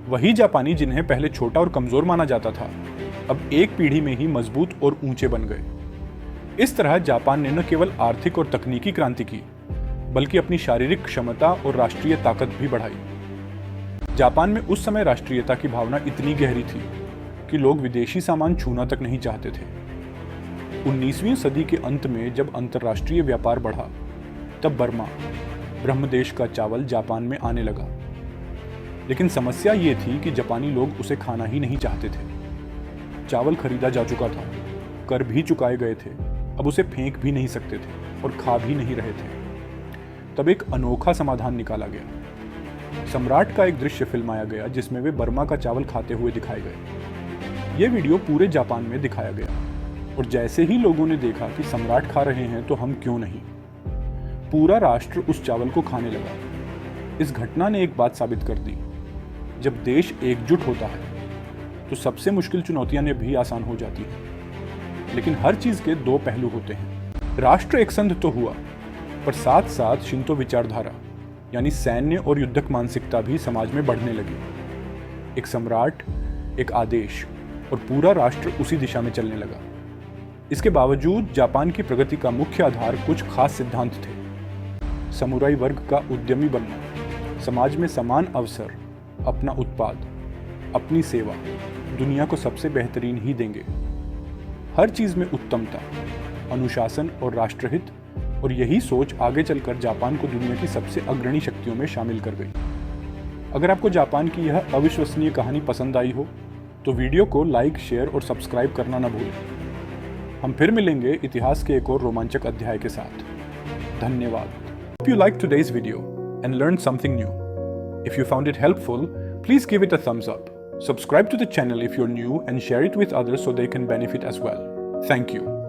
वही जापानी जिन्हें पहले छोटा और कमजोर माना जाता था, अब एक पीढ़ी में ही मजबूत और ऊंचे बन गए। इस तरह जापान ने न केवल आर्थिक और तकनीकी क्रांति की, बल्कि अपनी शारीरिक क्षमता और राष्ट्रीय ताकत भी बढ़ाई। जापान में उस समय राष्ट्रीयता की भावना इतनी गहरी थी कि लोग विदेशी सामान छूना तक नहीं चाहते थे। 19वीं सदी के अंत में जब अंतर्राष्ट्रीय व्यापार बढ़ा, तब बर्मा, ब्रह्मदेश का चावल जापान में आने लगा। लेकिन समस्या ये थी कि जापानी लोग उसे खाना ही नहीं चाहते थे। चावल खरीदा जा चुका था, कर भी चुकाए गए थे, अब उसे फेंक भी नहीं सकते थे और खा भी नहीं रहे थे। तब एक अनोखा समाधान निकाला गया। सम्राट का एक दृश्य फिल्माया गया जिसमें वे बर्मा का चावल खाते हुए दिखाए गए। यह वीडियो पूरे जापान में दिखाया गया और जैसे ही लोगों ने देखा कि सम्राट खा रहे हैं तो हम क्यों नहीं, पूरा राष्ट्र उस चावल को खाने लगा। इस घटना ने एक बात साबित कर दी, जब देश एकजुट होता है तो सबसे मुश्किल चुनौतियां भी आसान हो जाती हैं। लेकिन हर चीज के दो पहलू होते हैं। राष्ट्र एक संध तो हुआ, पर साथ साथ शिंतो विचारधारा यानी सैन्य और युद्धक मानसिकता भी समाज में बढ़ने लगी। एक सम्राट, एक आदेश और पूरा राष्ट्र उसी दिशा में चलने लगा। इसके बावजूद जापान की प्रगति का मुख्य आधार कुछ खास सिद्धांत थे। समुराई वर्ग का उद्यमी बनना, समाज में समान अवसर, अपना उत्पाद, अपनी सेवा, दुनिया को सबसे बेहतरीन ही देंगे, हर चीज में उत्तमता, अनुशासन और राष्ट्रहित। और यही सोच आगे चलकर जापान को दुनिया की सबसे अग्रणी शक्तियों में शामिल कर गई। अगर आपको जापान की यह अविश्वसनीय कहानी पसंद आई हो तो वीडियो को लाइक, शेयर और सब्सक्राइब करना न भूलें। हम फिर मिलेंगे इतिहास के एक और रोमांचक अध्याय के साथ। धन्यवाद। Hope you liked today's video and learned something new. If you found it helpful, please give it a thumbs up. Subscribe to the channel if you're new and share it with others so they can benefit as well. Thank you.